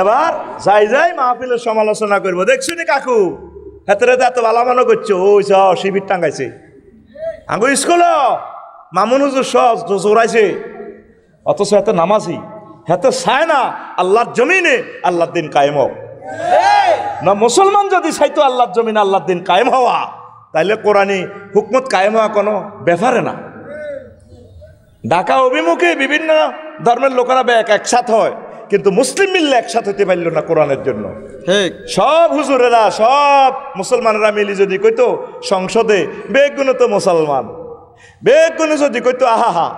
এবার যাই যাই মাহফিলের সমালোচনা করবো, দেখছি নি কাকু হাতের এত ভালো মনে করছো, ওই শিবির টাঙ্গাইছে আঙ্গু স্কুল মামুন হুজুর সব জোরাইছে, অথচ এত নামাজি হেতে চায় না আল্লাহর জমিনে আল্লাহর দিন কায়েম হোক। না মুসলমান যদি চাইতো আল্লাহর জমিনে আল্লাহর দিন কায়েম হওয়া, তাইলে কোরআনী হুকমত কায়েম হওয়া কোনো ব্যাপারে না। ঢাকা অভিমুখে বিভিন্ন ধর্মের লোকেরা একসাথ হয়, কিন্তু মুসলিম মিললে একসাথ হতে পারল না কোরআনের জন্য। সব হুজুরেরা সব মুসলমানেরা মিলি যদি কইতো সংসদে বেগুন তো মুসলমান, বেগুন যদি কইতো আহা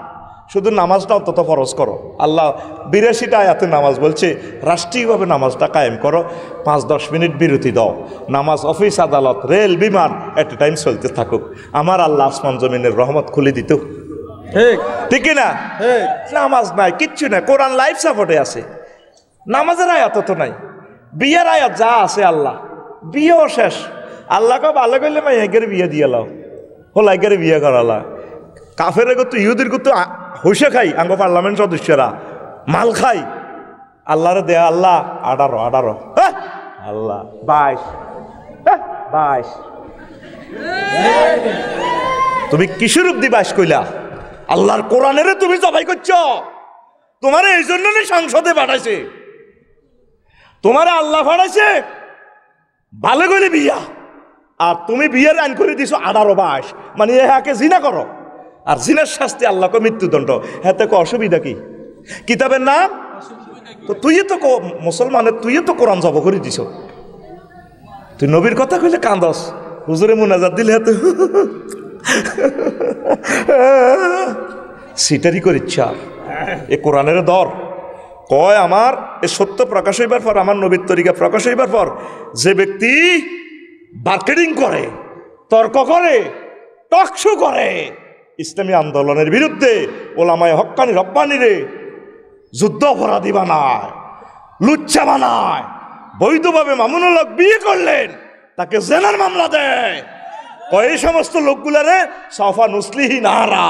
শুধু নামাজটা অন্তত ফরজ করো, আল্লাহ 82টা আয়াতে নামাজ বলছে, রাষ্ট্রীয়ভাবে নামাজটা কায়েম করো, 5-10 মিনিট বিরতি দাও, নামাজ অফিস আদালত রেল বিমান এট এ টাইম চলতে থাকুক, আমার আল্লাহ আসমান জমিনের রহমত খুলে দিত। ঠিক না? নামাজ নাই, কিচ্ছু নাই, কোরআন লাইফ সাপোর্টে আছে, নামাজের আয়াত তো নাই, বিয়ের আয়াত যা আছে আল্লাহ, বিয়েও শেষ, আল্লাহকে ভালো করলে মাইকের বিয়ে দিয়ে লাও, হোলাইকের বিয়ে করালা। কাফের গত ইহুদির গত হইসে খাই আঙ্গ পার্লামেন্ট সদস্যরা মাল খাই, আল্লাহরে দেয়া আল্লাহ 18 আল্লাহ 22 তুমি কিসের অব্দি 22 কইলা? আল্লাহর কোরআনের তুমি জবাই করছ, তোমার এই জন্য সংসদে পাঠাইছে, তোমার আল্লাহ পাঠাইছে ভালো করে বিয়া, আর তুমি বিয়ের আইন করে দিছো 18-22, মানে একে জিনা করো, আর জিনার শাস্তি আল্লাহকে মৃত্যুদণ্ড, হাতে অসুবিধা কি? কিতাবের নাম তো তুই তো মুসলমানের, তুই তো কোরআন জব করে দিছ, তুই নবীর কথা কইলে কান্দস, হুজুরে মুনাজাত দিলে হাতে সিটারি করিচ্ছা। এ কোরআনের দর কয় আমার এ সত্য প্রকাশ হইবার পর, আমার নবীর তরিকা প্রকাশ হইবার পর যে ব্যক্তি মার্কেটিং করে, তর্ক করে, টকশো করে, ইসলামী আন্দোলনের বিরুদ্ধে ওলামায়ে হক্কানি রব্বানি রে যুদ্ধ অপরাধী বানায়, লুচ্চা বানায়, বৈধভাবে মামুনুল হক বিয়ে করলেন তাকে জেনার মামলা দেয়, এই সমস্ত লোকগুলারে সাফা নুসলিহি নারা,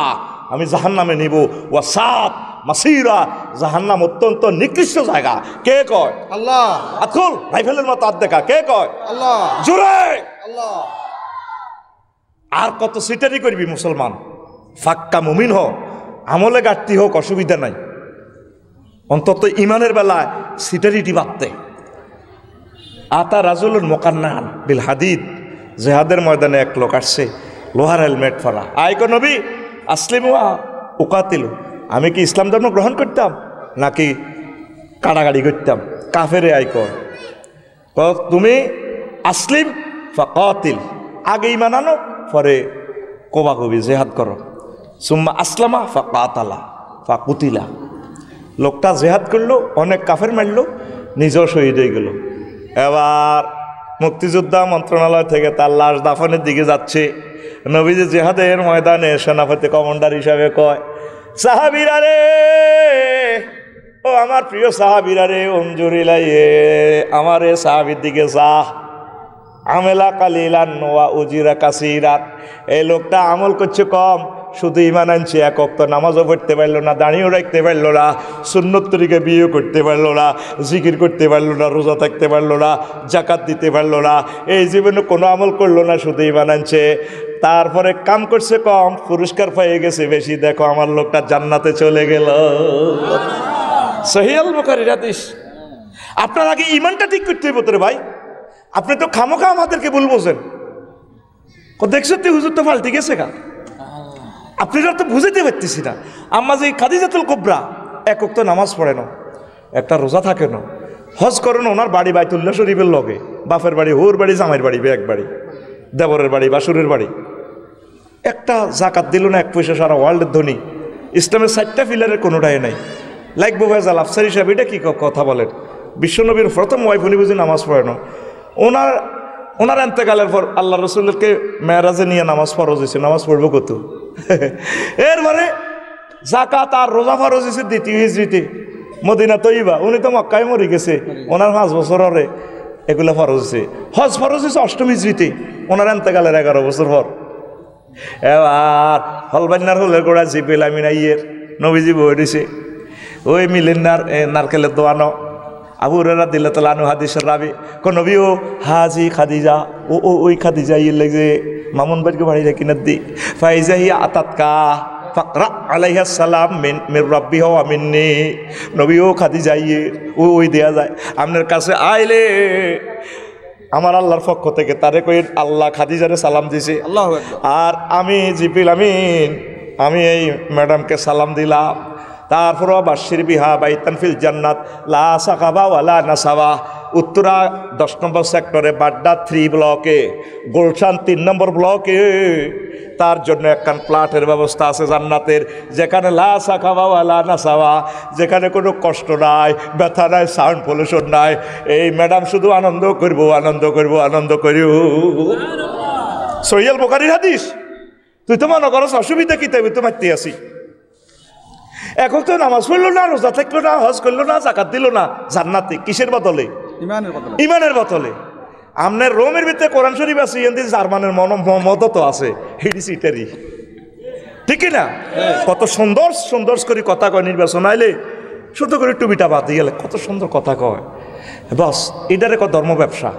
আমি জাহান্নামে নিব, ওয়াসাত মাসিরা, জাহান্নাম অত্যন্ত নিকৃষ্ট জায়গা। কে কয়? আল্লাহ। আকুল রাইফেলের মতো হাত দেখা, কে কয়? আল্লাহ। জোরে আল্লাহ। আর কত সিটারি করবি মুসলমান? ফাক্কা মুমিন হোক, আমলে ঘাটতি হোক, অসুবিধা নাই, অন্তত ইমানের বেলায় সিটারিটি বাড়তে। আতা রাজুলুন মুকান্নান বিল হাদিদ, জেহাদের ময়দানে এক লোক আসছে লোহার হেলমেট পরা, আইকো নবী আসলিমু উকাতিলু, আমি কি ইসলাম ধর্ম গ্রহণ করতাম নাকি কাড়াকাড়ি করতাম? কাফেরে আইকো, তুমি আসলিম ফাকাতিল, আগে ইমান আনো, পরে কোবাকবি জেহাদ করো, সুম্মা আসলামা ফাকাতালা ফাকুতিলা। লোকটা জেহাদ করলো, অনেক কাফের মারলো, নিজেও শহীদ হয়ে গেল। এবার মুক্তিযোদ্ধা মন্ত্রণালয় থেকে তার লাশ দাফনের দিকে যাচ্ছে, নবীজি জেহাদের ময়দানে সেনাপতি কমান্ডার হিসাবে কয়, সাহাবীরা রে, ও আমার প্রিয় সাহাবীরা রে, অঞ্জুরিলাইয়ে আমার এ সাহাবীর দিকে যা, আমেলা কালিলান ওয়া উজিরা কাসিরাত, এই লোকটা আমল করছে কম, শুধু ইমান আনছে, এক ওয়াক্ত নামাজও পড়তে পারলো না, দাঁড়িয়েও রাখতে পারলো না, সুন্নত তরিকা বিয়ে করতে পারলো না, জিকির করতে পারলো না, রোজা থাকতে পারলো না, জাকাত দিতে পারলো না, এই জীবনে কোনো আমল করলো না, শুধু ইমান আনছে, তারপরে কাম করছে কম, পুরস্কার পেয়ে গেছে বেশি, দেখো আমার লোকটা জান্নাতে চলে গেল। সহিহ আল বুখারীর হাদিস। আপনার আগে ইমানটা ঠিক করতে হইব তোরে ভাই, আপনি তো খামোখা আমাদেরকে ভুল বোঝেন, দেখছো তুই হুজুর তো পাল্টে গেছে গা, আপনারা তো বুঝাইতে পারতেছি না। আম্মা যে খাদিজাতুল কুবরা এক ওয়াক্ত নামাজ পড়ে না, একটা রোজা থাকে না, হজ করে না, ওনার বাড়ি বাইতুল্লাহ শরীফের লগে, বাপের বাড়ি, হোর বাড়ি, জামাইয়ের বাড়ি, এক বাড়ি, দেবরের বাড়ি, বাসুরের বাড়ি, একটা জাকাত দিল না, 1 পয়সা, সারা ওয়ার্ল্ডের ধনী, ইসলামের 4টা পিলারের কোনোটাই নাই, লাগবো ভাইজাল আফসারি সাহেব, এটা কি কথা বলেন? বিশ্বনবীর প্রথম ওয়াইফ, উনি বুঝি নামাজ পড়ে না, ওনার এন্তেকালের পর আল্লাহ রসুলকে মেরাজে নিয়ে নামাজ ফরজ হয়েছে, নামাজ পড়বো কত? এরপরে জাকাত আর রোজা ফরজ হয়েছে 2য় হিজরিতে, মদিনা তৈবা, উনি তো মক্কায় মরে গেছে, ওনার 5 বছর হরে এগুলো ফরজ হয়েছে। হজ ফরজ হয়েছে 8ম হিজরিতে, ওনার এন্তেকালের 11 বছর পর। এবার হলবান্নার হলের গোড়া জিবিল আমিন আইয়ের নবীজি বই দিছে, ওই মিলেন নারকেলের দোয়ানো, আবু হুরায়রা রাদিয়াল্লাহু তাআলা আনহু হাদিসের রাবি কোন নবী ও হাজি খাদিজা ওই খাদিজা ইলে যে মামুন ভাইকে বাড়ি রেখে না দি ফাইজাহি আতাতকা ফাকরা আলাইহা সালাম মির রাব্বিহা ওয়া মিন্নি নবী ও খাদিজা ওই দেয়া যায় আপনার কাছে আইলে আমার আল্লাহর পক্ষ থেকে তারে কই আল্লাহ খাদিজারে সালাম দিছে আল্লাহু আকবার আর আমি জিবরিল আমিন আমি এই ম্যাডামকে সালাম দিলাম তারপর বাশির বিহা বাইতান ফিল জান্নাত লা সাকাবা ওয়ালা নাসাবা উত্তরা 10 নম্বর সেক্টরে বাড্ডা 3 ব্লকে গুলশান 3 নম্বর ব্লকে তার জন্য একখান প্লাটের ব্যবস্থা আছে জান্নাতের যেখানে লা সাকাবা ওয়ালা নাসাবা যেখানে কোনো কষ্ট নাই ব্যথা নাই সাউন্ড পলিউশন নাই এই ম্যাডাম শুধু আনন্দ করব সহিহ বুখারীর হাদিস তুই তো মনে করস অসুবিধা কি তাই তো মারতে আসি এখন তো নামাজ পড়লো না রোজা থাকলো না হজ করলো না যাকাত দিল না জান্নাতে কিসের বদলে ইমানের বদলে আপনার রোমের ভিতরে কোরআন শরীফ আছে এমনি জার্মানের মদত আছে হিডিসিটারি ঠিক না কত সুন্দর সুন্দর করে কথা কয় নির্বাচন আইলে শুধু করে টুবিটা বাদ দিয়ে গেলে কত সুন্দর কথা কয় বস এটারে কয় ধর্ম ব্যবসা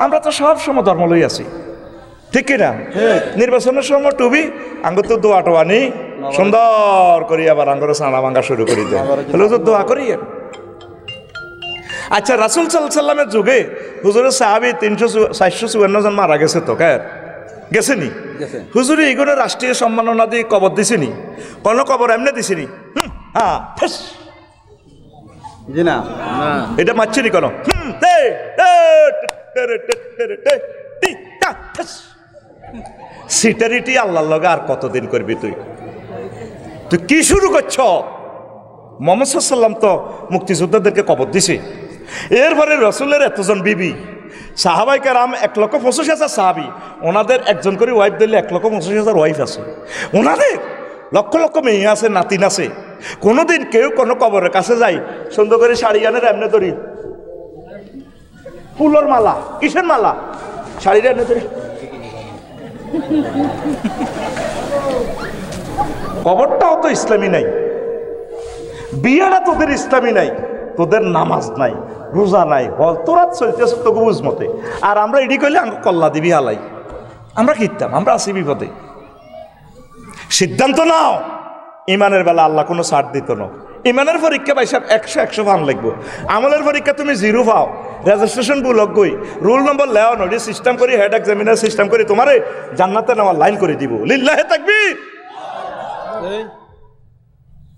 আমরা তো সব সময় ধর্ম লই আছি ঠিক না নির্বাচনের সময় টুবি আঙ্গ তো দোয়া টোয়া নেই সুন্দর করি আবার আঙ্গরে সানা ভাঙ্গা শুরু করি দেয় তো দোয়া করি আচ্ছা রাসূল সাল্লাল্লাহু আলাইহি সাল্লামের যুগে হুজুরের সাহাবী 454 জন মারা গেছে তো গেছেনি হুজুরে এগুলো রাষ্ট্রীয় সম্মাননা দিয়ে কবর দিছেনি কোনো কবর এমনি দিছেনি হ্যাঁ জি না এটা মারছিনি কোনো সিটারিটি আল্লাহর লগে আর কতদিন করবি তুই কি শুরু করছ মুহাম্মদ সাল্লাল্লাহু আলাইহি সাল্লাম তো মুক্তিযোদ্ধাদেরকে কবর দিছে এরপরে রসুলের এতজন বিবি সাহাবাই কেরাম 1,25,000 সাহাবি ওনাদের একজন করে ওয়াইফ দিলে 1,25,000 ওয়াইফ আছে ওনাদের লক্ষ লক্ষ মেয়ে আছে নাতিন আছে কোনোদিন কেউ কোনো কবরের কাছে যাই সুন্দর করে শাড়ি আনে এমনি ধরি ফুলের মালা কিসের মালা শাড়িটা এনে ধরি কবরটাও তো ইসলামী নাই বিয়েটা তোদের ইসলামী নাই তোদের নামাজ নাই রোজা নাই তোরা চলতেছে তো বুঝ মতে আর আমরা এডি করলে কল্লা দিবি হালাই আমরা কিনতাম আমরা আছি বিপদে সিদ্ধান্ত নাও ইমানের বেলা আল্লাহ কোনো ছাড় দিত না ইমানের পরীক্ষা পাইসাব 100 ফান লাগবো আমলের পরীক্ষা তুমি 0 পাও রেজিস্ট্রেশন বুলক গই রোল নম্বর লেও নডি সিস্টেম করি হেড এক্সামিনার সিস্টেম করি তোমারে জান্নাতে নেওয়ার লাইন করে দিব লিল্লাহে তাকবীর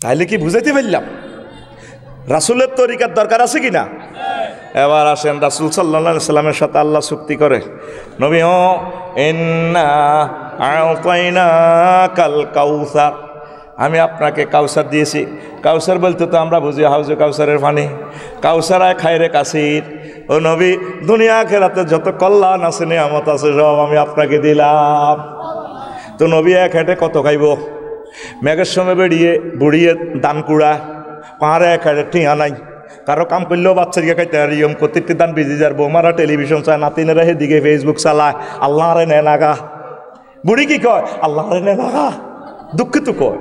তাইলে কি বুঝাইতে পারলাম রাসূলের তরিকার দরকার আছে কিনা এবার আসেন রাসূল সাল্লাল্লাহু আলাইহি সাল্লামের সাথে আল্লাহ চুক্তি করে নবী ও ইন্না আ'তাইনাকাল কাউসার আমি আপনাকে কাউসার দিয়েছি কাউসার বলতে তো আমরা বুঝি হাউজে কাউসারের পানি কাউসারায় খায়রে কাসির ও নবী দুনিয়া আখিরাতে যত কল্যাণ আছে নিয়ামত আছে সব আমি আপনাকে দিলাম তো নবী এক হেঁটে কত খাইব মেঘের সময় বুড়িয়ে দান কুড়া পাহাড়ে এক হেঁটে টিয়া নাই কারো কাম করলেও বাচ্চাকে খাইতে আর ইয়ম প্রত্যেকটি দান বিজি যার বৌমারা টেলিভিশন চায় নাতিনেরা সেদিকে ফেসবুক চালায় আল্লাহ রে নে নাগা বুড়ি কি কয় আল্লাহ রে নে নাগা দুঃখিত কয়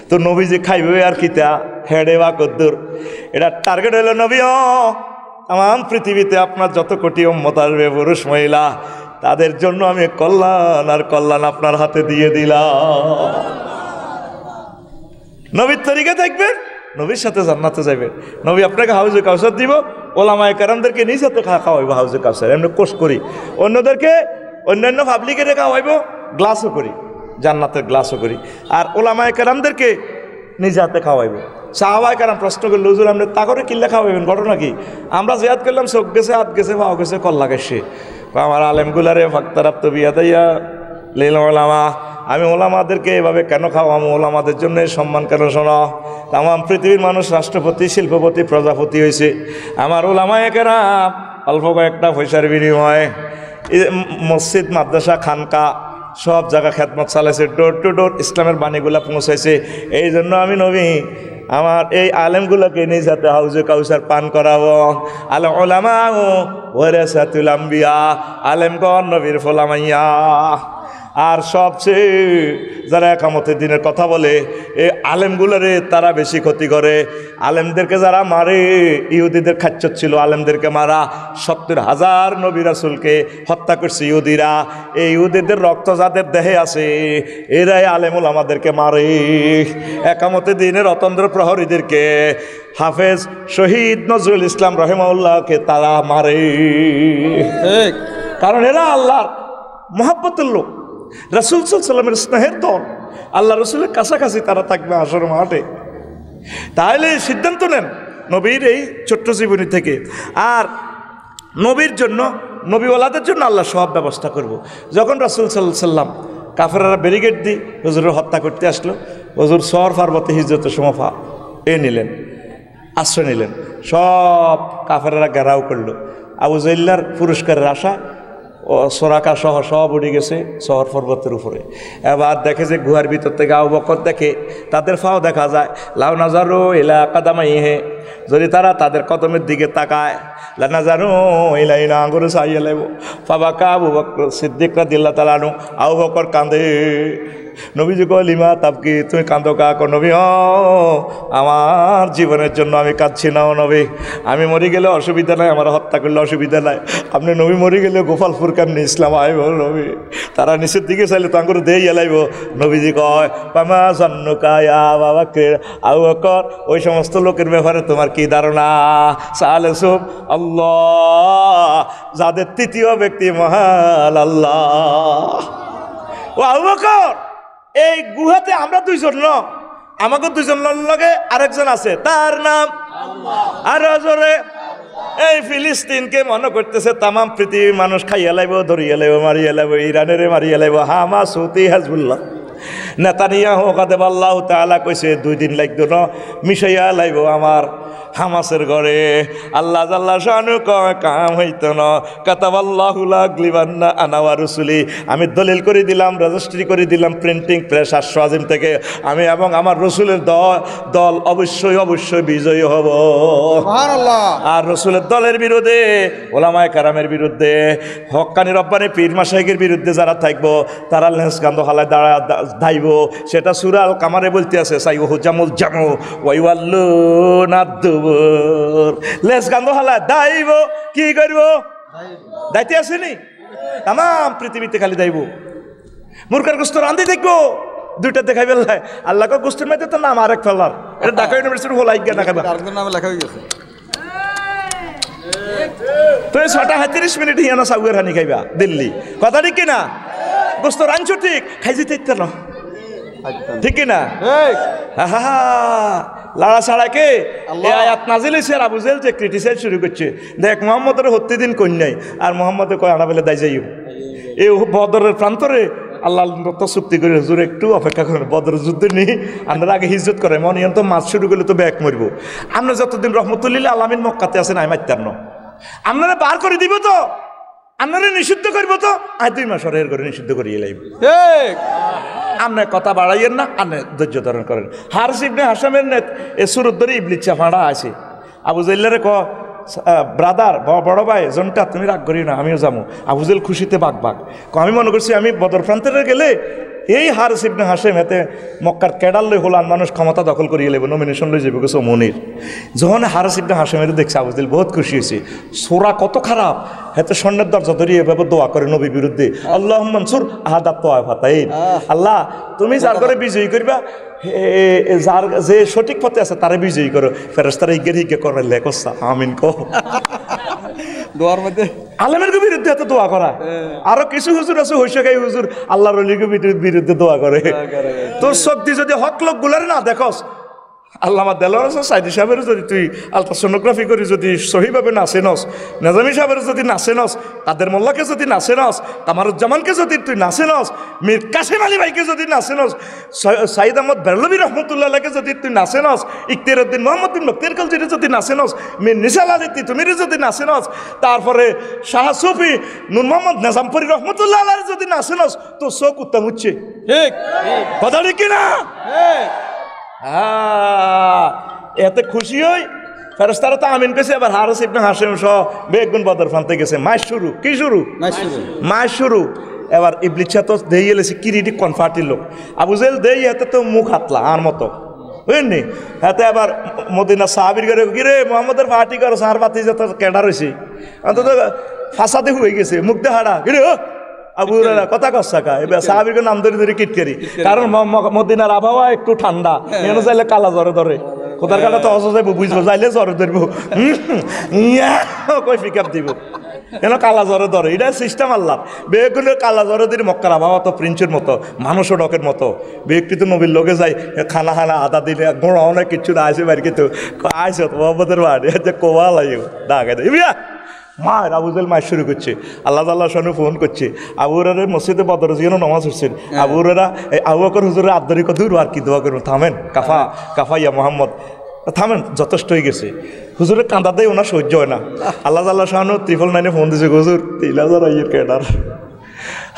তো নবী যে খাইবে আর কিতা হেডে বা কদ্দুর এটা টার্গেট হলো নবী তাম পৃথিবীতে আপনার যত কোটি উম্মত আসবে পুরুষ মহিলা তাদের জন্য আমি কল্যাণ আর কল্যাণ আপনার হাতে দিয়ে দিলাম নবীর তরিকা দেখবেন নবীর সাথে জান্নাতে যাবেন নবী আপনাকে হাউজে কাউসার দিব ওলামায়ে কেরামদেরকে নিজ হাতে খাওয়াইব হাউজে কাউসার এমনি কোষ করি অন্যদেরকে অন্যান্য পাবলিকের খাওয়াইব গ্লাসও করি জান্নাতের গ্লাসও করি আর ওলামায়ে কেরামদেরকে নিজ হাতে খাওয়াইব সাহাবায়ে কেরাম প্রশ্ন করলে হুজুর আপনি তা করে কিল্লা খাওয়াইবেন ঘটনা কি আমরা জিয়াদ করলাম চোখ গেছে হাত গেছে পাও গেছে কল্লা গেছে আমার আলেমগুলারে ফাক্তারাপ্ত বিয়া দাইয়া লীল ওলামা আমি ওলামাদেরকে এভাবে কেন খাওয়াবো ওলামাদের জন্য সম্মান কেন শোনা তাম পৃথিবীর মানুষ রাষ্ট্রপতি শিল্পপতি প্রজাপতি হয়েছে আমার ওলামায়ে কেরাম অল্প কয়েকটা পয়সার বিনিময়ে মসজিদ মাদ্রাসা খানকা সব জায়গা খেদমত চালাইছে ডোর টু ডোর ইসলামের বাণীগুলা পৌঁছাইছে এই জন্য আমি নবী আমার এই আলেমগুলোকে নিজ হাতে হাউজে কাউসার পান করাবো আলেম ওলামা ওয়ারাসাতুল আম্বিয়া আলেমগণ নবীর ফলামাইয়া আর সবচেয়ে যারা একামতের দিনের কথা বলে এই আলেমগুলোরে তারা বেশি ক্ষতি করে। আলেমদেরকে যারা মারে, ইহুদিদের খাচ্ছ ছিল আলেমদেরকে মারা। 70,000 নবী রাসূলকে হত্যা করছে ইহুদিরা। এই ইহুদিদের রক্ত যাদের দেহে আছে এরাই আলেমুল আমাদেরকে মারে। একামতে দিনের অতন্দ্র প্রহরীদেরকে, হাফেজ শহীদ নজরুল ইসলাম রহিমাহুল্লাহকে তারা মারে। কারণ এরা আল্লাহর মহব্বতের লোক, রাসূল সাল্লাল্লাহু আলাইহি ওয়াসাল্লামের স্নেহের দল। আল্লাহ রসুলের কাছাকাছি তারা থাকবে হাসর মাঠে। তাহলে সিদ্ধান্ত নেন নবীর এই ছোট্ট জীবনী থেকে। আর নবীর জন্য, নবীওয়ালাদের জন্য আল্লাহ সব ব্যবস্থা করব। যখন রাসূল সাল্লাল্লাহু আলাইহি ওয়াসাল্লাম কাফেররা ব্যারিকেড দিয়ে হুজুরের হত্যা করতে আসলো, হুজুর সর পার্বতী হিজরতের সময় নিলেন, আশ্রয় নিলেন। সব কাফেররা ঘেরাও করলো। আবু জাহলের পুরস্কারের আশা ও সোরাকা সহ সব উঠে গেছে শহর পর্বতের উপরে। এবার দেখে যে গুহার ভিতর থেকে আবু বকর দেখে, তাদের ফাও দেখা যায়। লাউ নাজারু ইলা কাদামাইহি, যদি তারা তাদের কদমের দিকে তাকায়, লা নাজারু ইলা ইনাঙ্গুরু সাইয়ালাইব। ফাবাকা আবু বকর সিদ্দিক রাদিয়াল্লাহু তাআলা আনহু। আবু বকর কাঁদে। নবীজি কয় লিমা তাবকি, তুমি কাঁদো কাক? নবী, আমার জীবনের জন্য আমি কাঁদছি না। ও নবী, আমি মরে গেলে অসুবিধা নাই, আমার হত্যা করলে অসুবিধা নাই। আপনি নবী মরে গেলে গোপালপুর কেমনি ইসলাম আইব নবী? তারা নিচের দিকে চাইলে তো আঙ্গুর দেই এলাইব। নবীজি কয় পামা জান্নুকা ইয়া বাবা কে আবু বকর, ওই সমস্ত লোকের ব্যাপারে তোমার কি ধারণা? সালেসুম আল্লাহ, যাদের তৃতীয় ব্যক্তি মহান আল্লাহ। ও আবু বকর, এই গুহাতে আমরা দুইজন ন, আমাকে দুইজন লগে আরেকজন আছে, তার নাম আর জোরে এই ফিলিস্তিনকে মনে করতেছে তামাম পৃথিবীর মানুষ খাইয়া লাইব, ধরিয়া লাইব, মারিয়া লাইব, ইরানের মারিয়া লাইব। হামাস হুতি হাজবুল্লাহ নেতানিয়াহু কাদাবাল্লাহু তাআলা কইছে 2 দিন লাগতো না, মিশাইয়া লাইব আমার হামাসের ঘরে। আল্লাহ জাল্লা শানু কয় কাম হইতো না। কাতাবাল্লাহু লাগলিবান্না আনা ওয়া রাসূলি, আমি দলিল করে দিলাম, রেজিস্ট্রি করে দিলাম প্রিন্টিং প্রেস আশ্রাজিম থেকে, আমি এবং আমার রসুলের দল অবশ্যই অবশ্যই বিজয়ী হব। সুবহানাল্লাহ। আর রসুলের দলের বিরুদ্ধে, ওলামায়ে কেরামের বিরুদ্ধে, হক্কানি রব্বানি পীর মাশায়েখের বিরুদ্ধে যারা থাকবো তারা লেন্স কান্দ হালায় দাইব। সেটা সূরা আল কামারে বলতে আছে, সাইয়ুহু জামুল জামু ওয়াইওয়াল্লুনা দুবুর। লেন্স কান্দ হালায় দাইব, কি করব? দাইতে আসেনি, তামাম পৃথিবীতে খালি দাইব। মুরকার গোস্ত রান্ধি দেখবো, দুইটা দেখাই বেলায় আল্লাহ গোস্তের মধ্যে তো নাম আরেক ফেলার। এটা ঢাকা ইউনিভার্সিটির হোলাই গিয়ে না খাবে, নামে লেখা হয়ে গেছে। তো 6:30 হিয়ানো সাউয়ের হানি খাইবা দিল্লি, কথা ঠিক কিনা? গোস্ত রাঞ্চো ঠিক, খাই যেতে ইত্যার না, ঠিক কিনা? লাড়া ছাড়াকে আয়াত নাজিল হয়েছে। আর আবু জাহেল যে ক্রিটিসাইজ শুরু করছে, দেখ মোহাম্মদের হত্যা দিন কই নাই, আর মোহাম্মদে কয় আনা বেলে দায় যাইও। এই বদরের প্রান্তরে আল্লাহ তো চুক্তি করে হুজুর একটু অপেক্ষা করেন, বদর যুদ্ধে নিয়ে আপনারা আগে হিজরত করে, মনে তো মাছ শুরু করলে তো ব্যাক মরবো। আমরা যতদিন রহমতুল্লিল্লাহ আলামিন মক্কাতে আছেন আমি মারতার ন, আপনারা বার করে দিব তো, আপনারা নিষিদ্ধ করবো তো, আর 2 মাস এর করে নিষিদ্ধ করিয়ে লাইব। আপনার কথা বাড়াইয়েন না, আপনি ধৈর্য ধারণ করেন। হারিস ইবনে হাশামের নেত এ সুরত ধরে ইবলিচ্ছা ফাঁড়া আছে। আবু জাহলের ব্রাদার বড় ভাই জনটা তুমি রাগ করি না, আমিও যাবো। আবু জাহল খুশিতে বাঘ আমি মনে করছি আমি বদর প্রান্তরে গেলে এই হারিস ইবনে হাশেম এতে মক্কার ক্যাডার লই হলান মানুষ ক্ষমতা দখল করিয়ে লেব, নমিনেশন লই যাবে গেছো মনির। যখন হারিস ইবনে হাশেমের দেখছে আবু জাহল বহুত খুশি হয়েছে। সোরা কত খারাপ, হেতে স্বর্ণের দরজা ধরিয়ে এভাবে দোয়া করে নবীর বিরুদ্ধে, আল্লাহুম্মা মানসুর আহাদাত তাইফাতাইন, আল্লাহ তুমি যার করে বিজয়ী করবা, যার যে সঠিক পথে আছে তারে বিজয়ী করো। ফেরেশতারা হিগে করে লেখসা আমিন কো দোয়ার মধ্যে আলেমের বিরুদ্ধে এত দোয়া করা। আরো কিছু হুজুর আছে হইসে গাই হুজুর আল্লাহর ওলির বিরুদ্ধে দোয়া করে। তোর শক্তি যদি হক লোক গুলার না দেখস, আল্লামা দেলোয়ার হোসেন সাইদি সাহেবের যদি তুই আলট্রাসোনোগ্রাফি করে যদি সহিভাবে নাচে নস, নেজামি সাহেবের যদি নাচে নস, কাদের মোল্লাকে যদি নাচে নস, কামারুজ্জামানকে যদি তুই নাচে নস, মীর কাসেম আলী ভাইকে যদি নাচে নস, সাইদ আহমদ বেরলভী রহমতুল্লাহকে যদি তুই নাচে নস, ইকতিয়ার উদ্দিন মোহাম্মদ বিন মুক্তিয়ার খলজিরে যদি নাচে নস, মীর নিসাল আলী তিতুমির যদি নাচে নস, তারপরে শাহ সুফি নূর মোহাম্মদ নিজামপুরি রহমতুল্লাহ আলাইহির যদি নাচে নস, তো চোখ উত্তম উঠছে। ঠিক কথা ঠিক কিনা? এতে খুশি হই ফেরেশতারা তো আমিন কেছে। এবার হারিস ইবনে হাশেম সহ বেগুন বদর ফান্তে গেছে। মাস শুরু, কি শুরু? মাস শুরু। এবার ইবলিচ্ছা তো দেই এলেছে কিরিটি কনফার্টির লোক। আবু জাহেল দেই এতে তো মুখ হাতলা আর মতো বুঝলি হাতে আবার মদিনা সাহাবির ঘরে কিরে মোহাম্মদের পার্টি করো সার পাতি যত কেডা রয়েছে অন্তত ফাঁসাতে হয়ে গেছে মুখ হাড়া কিরে ও আবু হুরায়রা কথা কচ্ছা এবার সাহাবির নাম ধরে ধরে কিটকারি কারণ মদিনার আবহাওয়া একটু ঠান্ডা এনে চাইলে কালা জ্বরে ধরে কোথার কাটা তো অসুস্থ বুঝবো যাইলে জ্বরে ধরবো কই পিক আপ দিব কেন কালা জ্বরে ধরে এটা সিস্টেম আল্লাহ বেগুলো কালা জ্বরে ধরে মক্কার আবহাওয়া তো প্রিন্সের মতো মানুষও ডকের মতো ব্যক্তি তো নবীর লোকে যায় খানা খানা আদা দিলে গোড়া অনেক কিছু না আসে বাড়ি কিন্তু আইসত মোহাম্মদের বাড়ি কোয়া লাগে ডাকে দেয় মায়ের আবু জেল মায়ের শুরু করছে আল্লাহ তাল্লাহ সঙ্গে ফোন করছে আবু হুরায়রা মসজিদে বদরে যেন নামাজ হচ্ছেন আবু হুরায়রা আবু বকর হুজুরের আবদারি কত দূর আর কি দোয়া করুন থামেন কাফা ইয়া মোহাম্মদ থামেন যথেষ্ট হয়ে গেছে হুজুরের কাঁদাতে ওনার সহ্য হয় না আল্লাহ তাল্লাহ শাহানু 999 ফোন দিয়েছে হুজুর 3000 আইয়ের ক্যাডার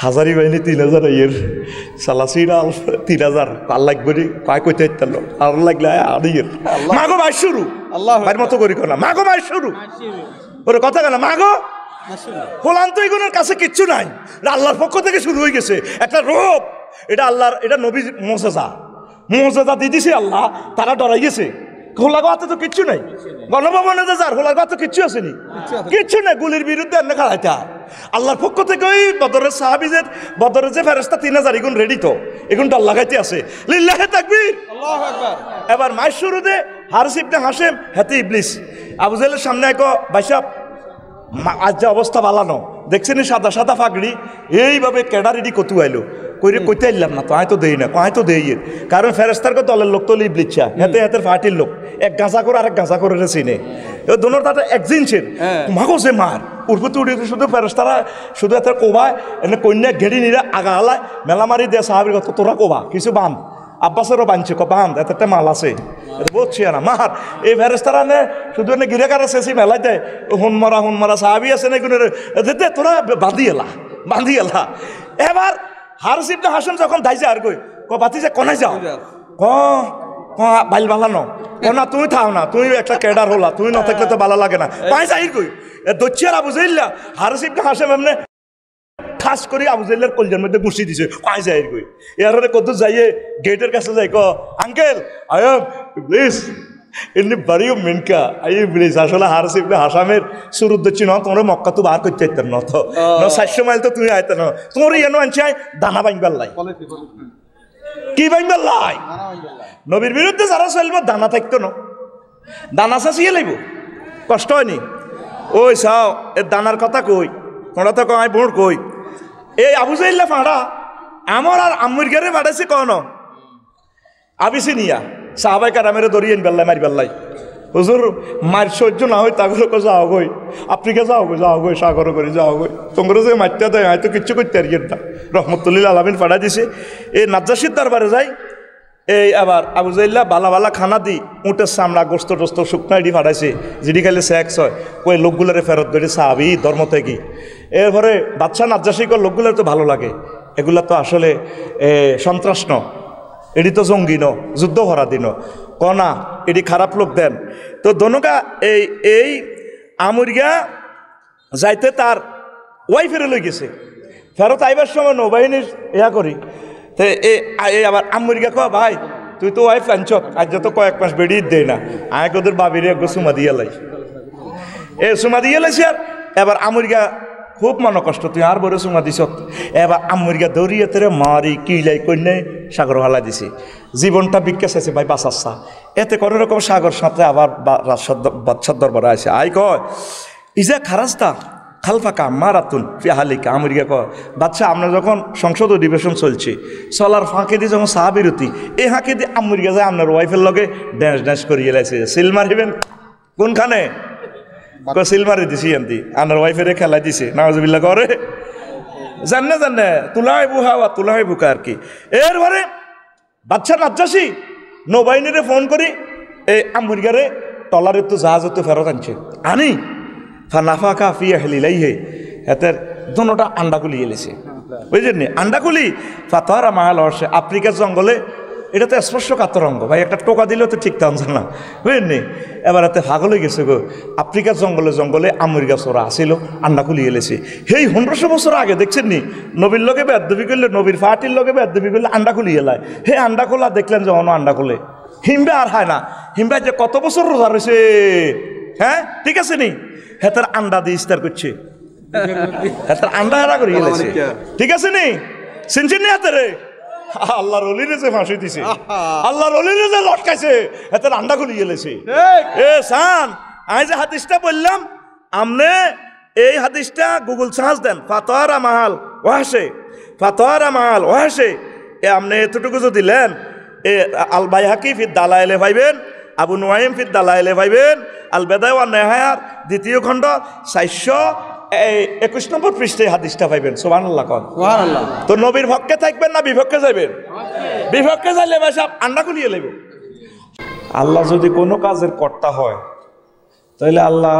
হাজারি বাহিনী 3000 আইয়ের সালাসিরা 3000 আর লাগবে রে কয় কইতে ইত্তালো আর লাগলে আড়িয়ের মাগো ভাই শুরু আল্লাহ ভাইয়ের মতো করি না মাগো ভাই শুরু ওরে কথা কেন মাগো হোলান তো এগুলোর কাছে কিচ্ছু নাই আল্লাহর পক্ষ থেকে শুরু হয়ে গেছে একটা রূপ এটা আল্লাহর এটা নবীর মোজেজা দিয়ে দিছে আল্লাহ তারা ডরাই গেছে হোলা গাতে তো কিচ্ছু নাই গণভবনে যার হোলা গা তো কিচ্ছু আসেনি কিচ্ছু নাই গুলির বিরুদ্ধে এনে খাড়াইতে আল্লাহর পক্ষ থেকে ওই বদরের সাহাবিদের বদরের যে ফেরেস্তা 3000 এগুন রেডি তো এগুন তো লাগাইতে আছে লিল্লাহে তাকবীর আল্লাহু আকবার এবার মায়ের শুরুতে হারিস ইবনে হাশেম হাতে ইবলিস আবু জেলের সামনে এক বাইসা আজ যে অবস্থা বালানো দেখছেন সাদা সাদা ফাগড়ি এইভাবে ক্যাডারিডি কতু আইলো কইরে কইতে আইলাম না তো আয় তো দেই না কয় তো দেই কারণ ফেরেস্তার দলের লোক তো লিবলিচ্ছা হেতে হেতের ফাটির লোক এক গাঁজা করে আরেক গাঁজা করে চিনে এবার দোনোর তাতে এক জিনছেন মাগো যে মার উর্ফতে উড়ে শুধু ফেরেস্তারা শুধু এত কোবায় এনে কন্যা ঘেড়ি নিরা আগা হালায় মেলা মারি দিয়ে সাহাবির কথা তোরা কোবা কিছু বান আব্বাসেরও বানছে বান এতটা মাল আছে বলছি না মার এই ফেরেস্তারা নে শুধু এনে গিরে কারা শেষি মেলাই দেয় হুনমারা সাহাবি আছে না এগুলো তোরা বাঁধি এলা এবার হারিস ইবনে হাশেম যখন দাইছে আর কই বাতি যে কনাই যাও বাইল বালা না তুমি থাও না তুমি একটা ক্যাডার হলা তুমি না থাকলে তো ভালো লাগে না পাই যাই কই দচ্ছিয়ার আবু জাইল্লা হারিস ইবনে হাশেম এমনি ঠাস করে আবু জাইল্লার কলজার মধ্যে গুছি দিছে পাই যাই কই এর কত যাইয়ে গেটের কাছে যাই আঙ্কেল আই এম প্লিজ এমনি বাড়িও মেনকা আই প্লিজ আসলে হারিস ইবনে হাশেমের শুরু দচ্ছি না তোমরা মক্কা তো বার করতে চাইতেন না তো 700 মাইল তো তুমি আইতে না তোমার ইয়ানো আনছি দানা বাইঙ্গাল লাই কি বাইঙ্গাল লাই নবীর বিরুদ্ধে যারা চলব দানা থাকতো না দানা চাচিয়ে লাগব কষ্ট হয়নি ওই চাও এ দানার কথা কই তোমরা তো কয় বোর কই এই আবু জাইল্লা ফাঁড়া আমার আর আম্মুর ঘরে ফাটাইছে কন আবিসি নিয়া সাহাবাই কারামের দরিয়েন বেল্লাই মারি বেল্লাই হুজুর মার সহ্য না হয় তাগুলো যাও গই আফ্রিকা যাও গই সাগর করে যাও গই তোমরা যে মারতে দেয় হয়তো কিচ্ছু করতে আর না রহমতুল্লিল আলামিন ফাড়া দিছে এই নাজ্জাসির দরবারে যাই এই আবার আবু জাইল্লা বালা খানা দি উঁটের চামড়া গোস্ত টোস্ত শুকনা এডি ফাটাইছে যেটি খাইলে সেক্স হয় ওই লোকগুলোরে ফেরত ধরে সাহাবি ধর্ম থেকে এরপরে বাদশাহ নাজ্জাসিকর লোকগুলোর তো ভালো লাগে এগুলা তো আসলে সন্ত্রাস ন এটি তো জঙ্গি ন যুদ্ধ ভরা দিন কনা এটি খারাপ লোক দেন তো দনুকা এই আমুরিয়া যাইতে তার ওয়াইফেরে লই গেছে ফেরত আইবার সময় নৌবাহিনীর ইয়া করি তো এই আবার আমুরিয়া কয় ভাই তুই তো ওয়াইফ আনছত আজ যত কয়েক মাস বেরিয়ে দেয় না আয় ওদের বাবিরে একগো সুমা দিয়ে লাই সুমা দিয়ে লাইছি আর এবার আমুরিয়া খুব মনে কষ্ট তুই আর বড় সুমা দিস এবার আমুরিয়া দৌড়িয়ে তেরে মারি কিলাই কন্যায় সাগর হালা দিছি জীবনটা বিজ্ঞাস আছে ভাই বাসাচ্ছা এতে কোনো রকম সাগর সাঁতরে আবার বাদশার দরবারে আছে আই কয় ইজা খারাস্তা খালফাকা মারাতুন ফিহালিকা আমরিকা কয় বাদশাহ আমরা যখন সংসদ অধিবেশন চলছে চলার ফাঁকে দিয়ে যখন সাহাবিরতি এই ফাঁকে দিয়ে আমরিকা যায় আপনার ওয়াইফের লগে ড্যান্স করিয়ে লাইছে সিল মারিবেন কোনখানে সিল মারি দিছি এমতি আপনার ওয়াইফের খেলাই দিছে নাওয়াজবিল্লাহ করে জানে তুলাই বুহাওয়া তুলাই বুকা আর কি এরপরে বাদশাহ নাজ্জাসী নৌবাহিনীরে ফোন করি এই আমরিকারে টলারে তো জাহাজ তো ফেরত আনছে আনি ফানাফা কাফি হেলিলাই হে এতের দোনোটা আন্ডাকুলি এলেছে বুঝলেন নি আন্ডাকুলি ফাতারা মায়াল হর্ষে আফ্রিকার জঙ্গলে এটা তো স্পর্শকাতর অঙ্গ ভাই একটা টোকা দিলেও তো ঠিক টানছে না বুঝলেন নি এবার এতে ভাগল হয়ে গেছে গো আফ্রিকার জঙ্গলে আমরিকা চোরা আসিল আন্ডাকুলি এলেছে সেই 1500 বছর আগে দেখছেন নি নবীর লগে বেদবি করলে নবীর ফাটির লগে বেদবি করলে আন্ডাকুলি এলায় হে আন্ডা খোলা দেখলেন যে অন্য আন্ডা খোলে হিমবে আর হয় না। হিমবে যে কত বছর রোজা রয়েছে, হ্যাঁ ঠিক আছে নি, হেতার আন্ডা দিয়ে ইস্তার করছে, হেতার আন্ডা হারা করে গেলেছে, ঠিক আছে নি, চিনছেন নি হাতে আল্লাহর অলিরে যে ফাঁসি দিছে, আল্লাহর অলিরে যে লটকাইছে, হেতার আন্ডা খুলে গেলেছে। এ সান আমি যে হাদিসটা বললাম, আমনে এই হাদিসটা গুগল সার্চ দেন, ফাতোয়ারা মাহাল ওয়াসে, ফাতোয়ারা মাহাল ওয়াসে, এ আপনি এতটুকু যদি দিলেন, এ আল বাইহাকি ফির দালাইলে পাইবেন, আবু নুয়াইম ফির দালাইলে পাইবেন, আল বেদায় ওয়ান নেহায়ার 2য় খণ্ড 421 নম্বর পৃষ্ঠায় হাদিসটা পাইবেন। সুবহানাল্লাহ কোন সুবহানাল্লাহ। তো নবীর পক্ষে থাকবেন না বিপক্ষে যাবেন? বিপক্ষে যাইলে ভাই সব আন্ডা খুলিয়ে নেবে। আল্লাহ যদি কোনো কাজের কর্তা হয়, তাহলে আল্লাহ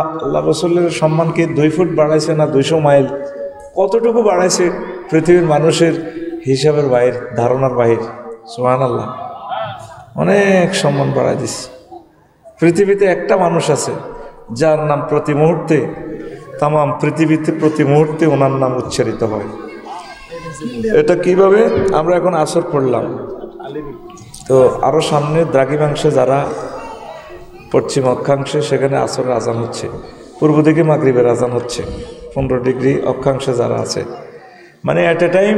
রসুলের সম্মানকে 2 ফুট বাড়াইছে না 200 মাইল, কতটুকু বাড়াইছে পৃথিবীর মানুষের হিসাবের বাহির, ধারণার বাহির। সুবহানাল্লাহ, অনেক সম্মান বাড়াই দিচ্ছে। পৃথিবীতে একটা মানুষ আছে যার নাম প্রতি মুহূর্তে, তাম পৃথিবীতে প্রতি মুহূর্তে ওনার নাম উচ্চারিত হয়। এটা কিভাবে? আমরা এখন আসর পড়লাম, তো আরও সামনে দ্রাঘিমাংশে যারা পশ্চিম অক্ষাংশে, সেখানে আসরের আজান হচ্ছে, পূর্ব দিকে মাগরিবের আজান হচ্ছে, 15 ডিগ্রি অক্ষাংশে যারা আছে, মানে অ্যাট এ টাইম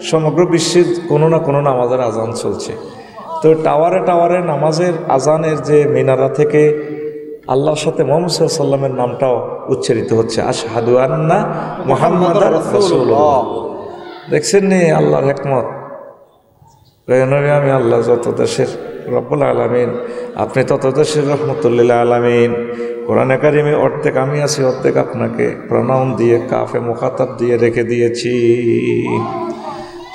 সমগ্র বিশ্বে কোনো না কোনো নামাজের আজান চলছে। তো টাওয়ারে টাওয়ারে নামাজের আজানের যে মিনারা থেকে আল্লাহর সাথে মুহাম্মদ সাল্লাল্লাহু আলাইহি ওয়াসাল্লামের নামটাও উচ্চারিত হচ্ছে, আশহাদু আন্না মুহাম্মাদার রাসূলুল্লাহ। দেখছেন নি আল্লাহর হিকমত? নবী আমি আল্লাহ যত দেশের রব্বুল আলামিন, আপনি তত দেশের রহমতুল্লিল আলামিন। কোরআনে কারিমে অর্ধেক আমি আছি, অর্ধেক আপনাকে প্রণাম দিয়ে কাফে মুখাতাব দিয়ে রেখে দিয়েছি,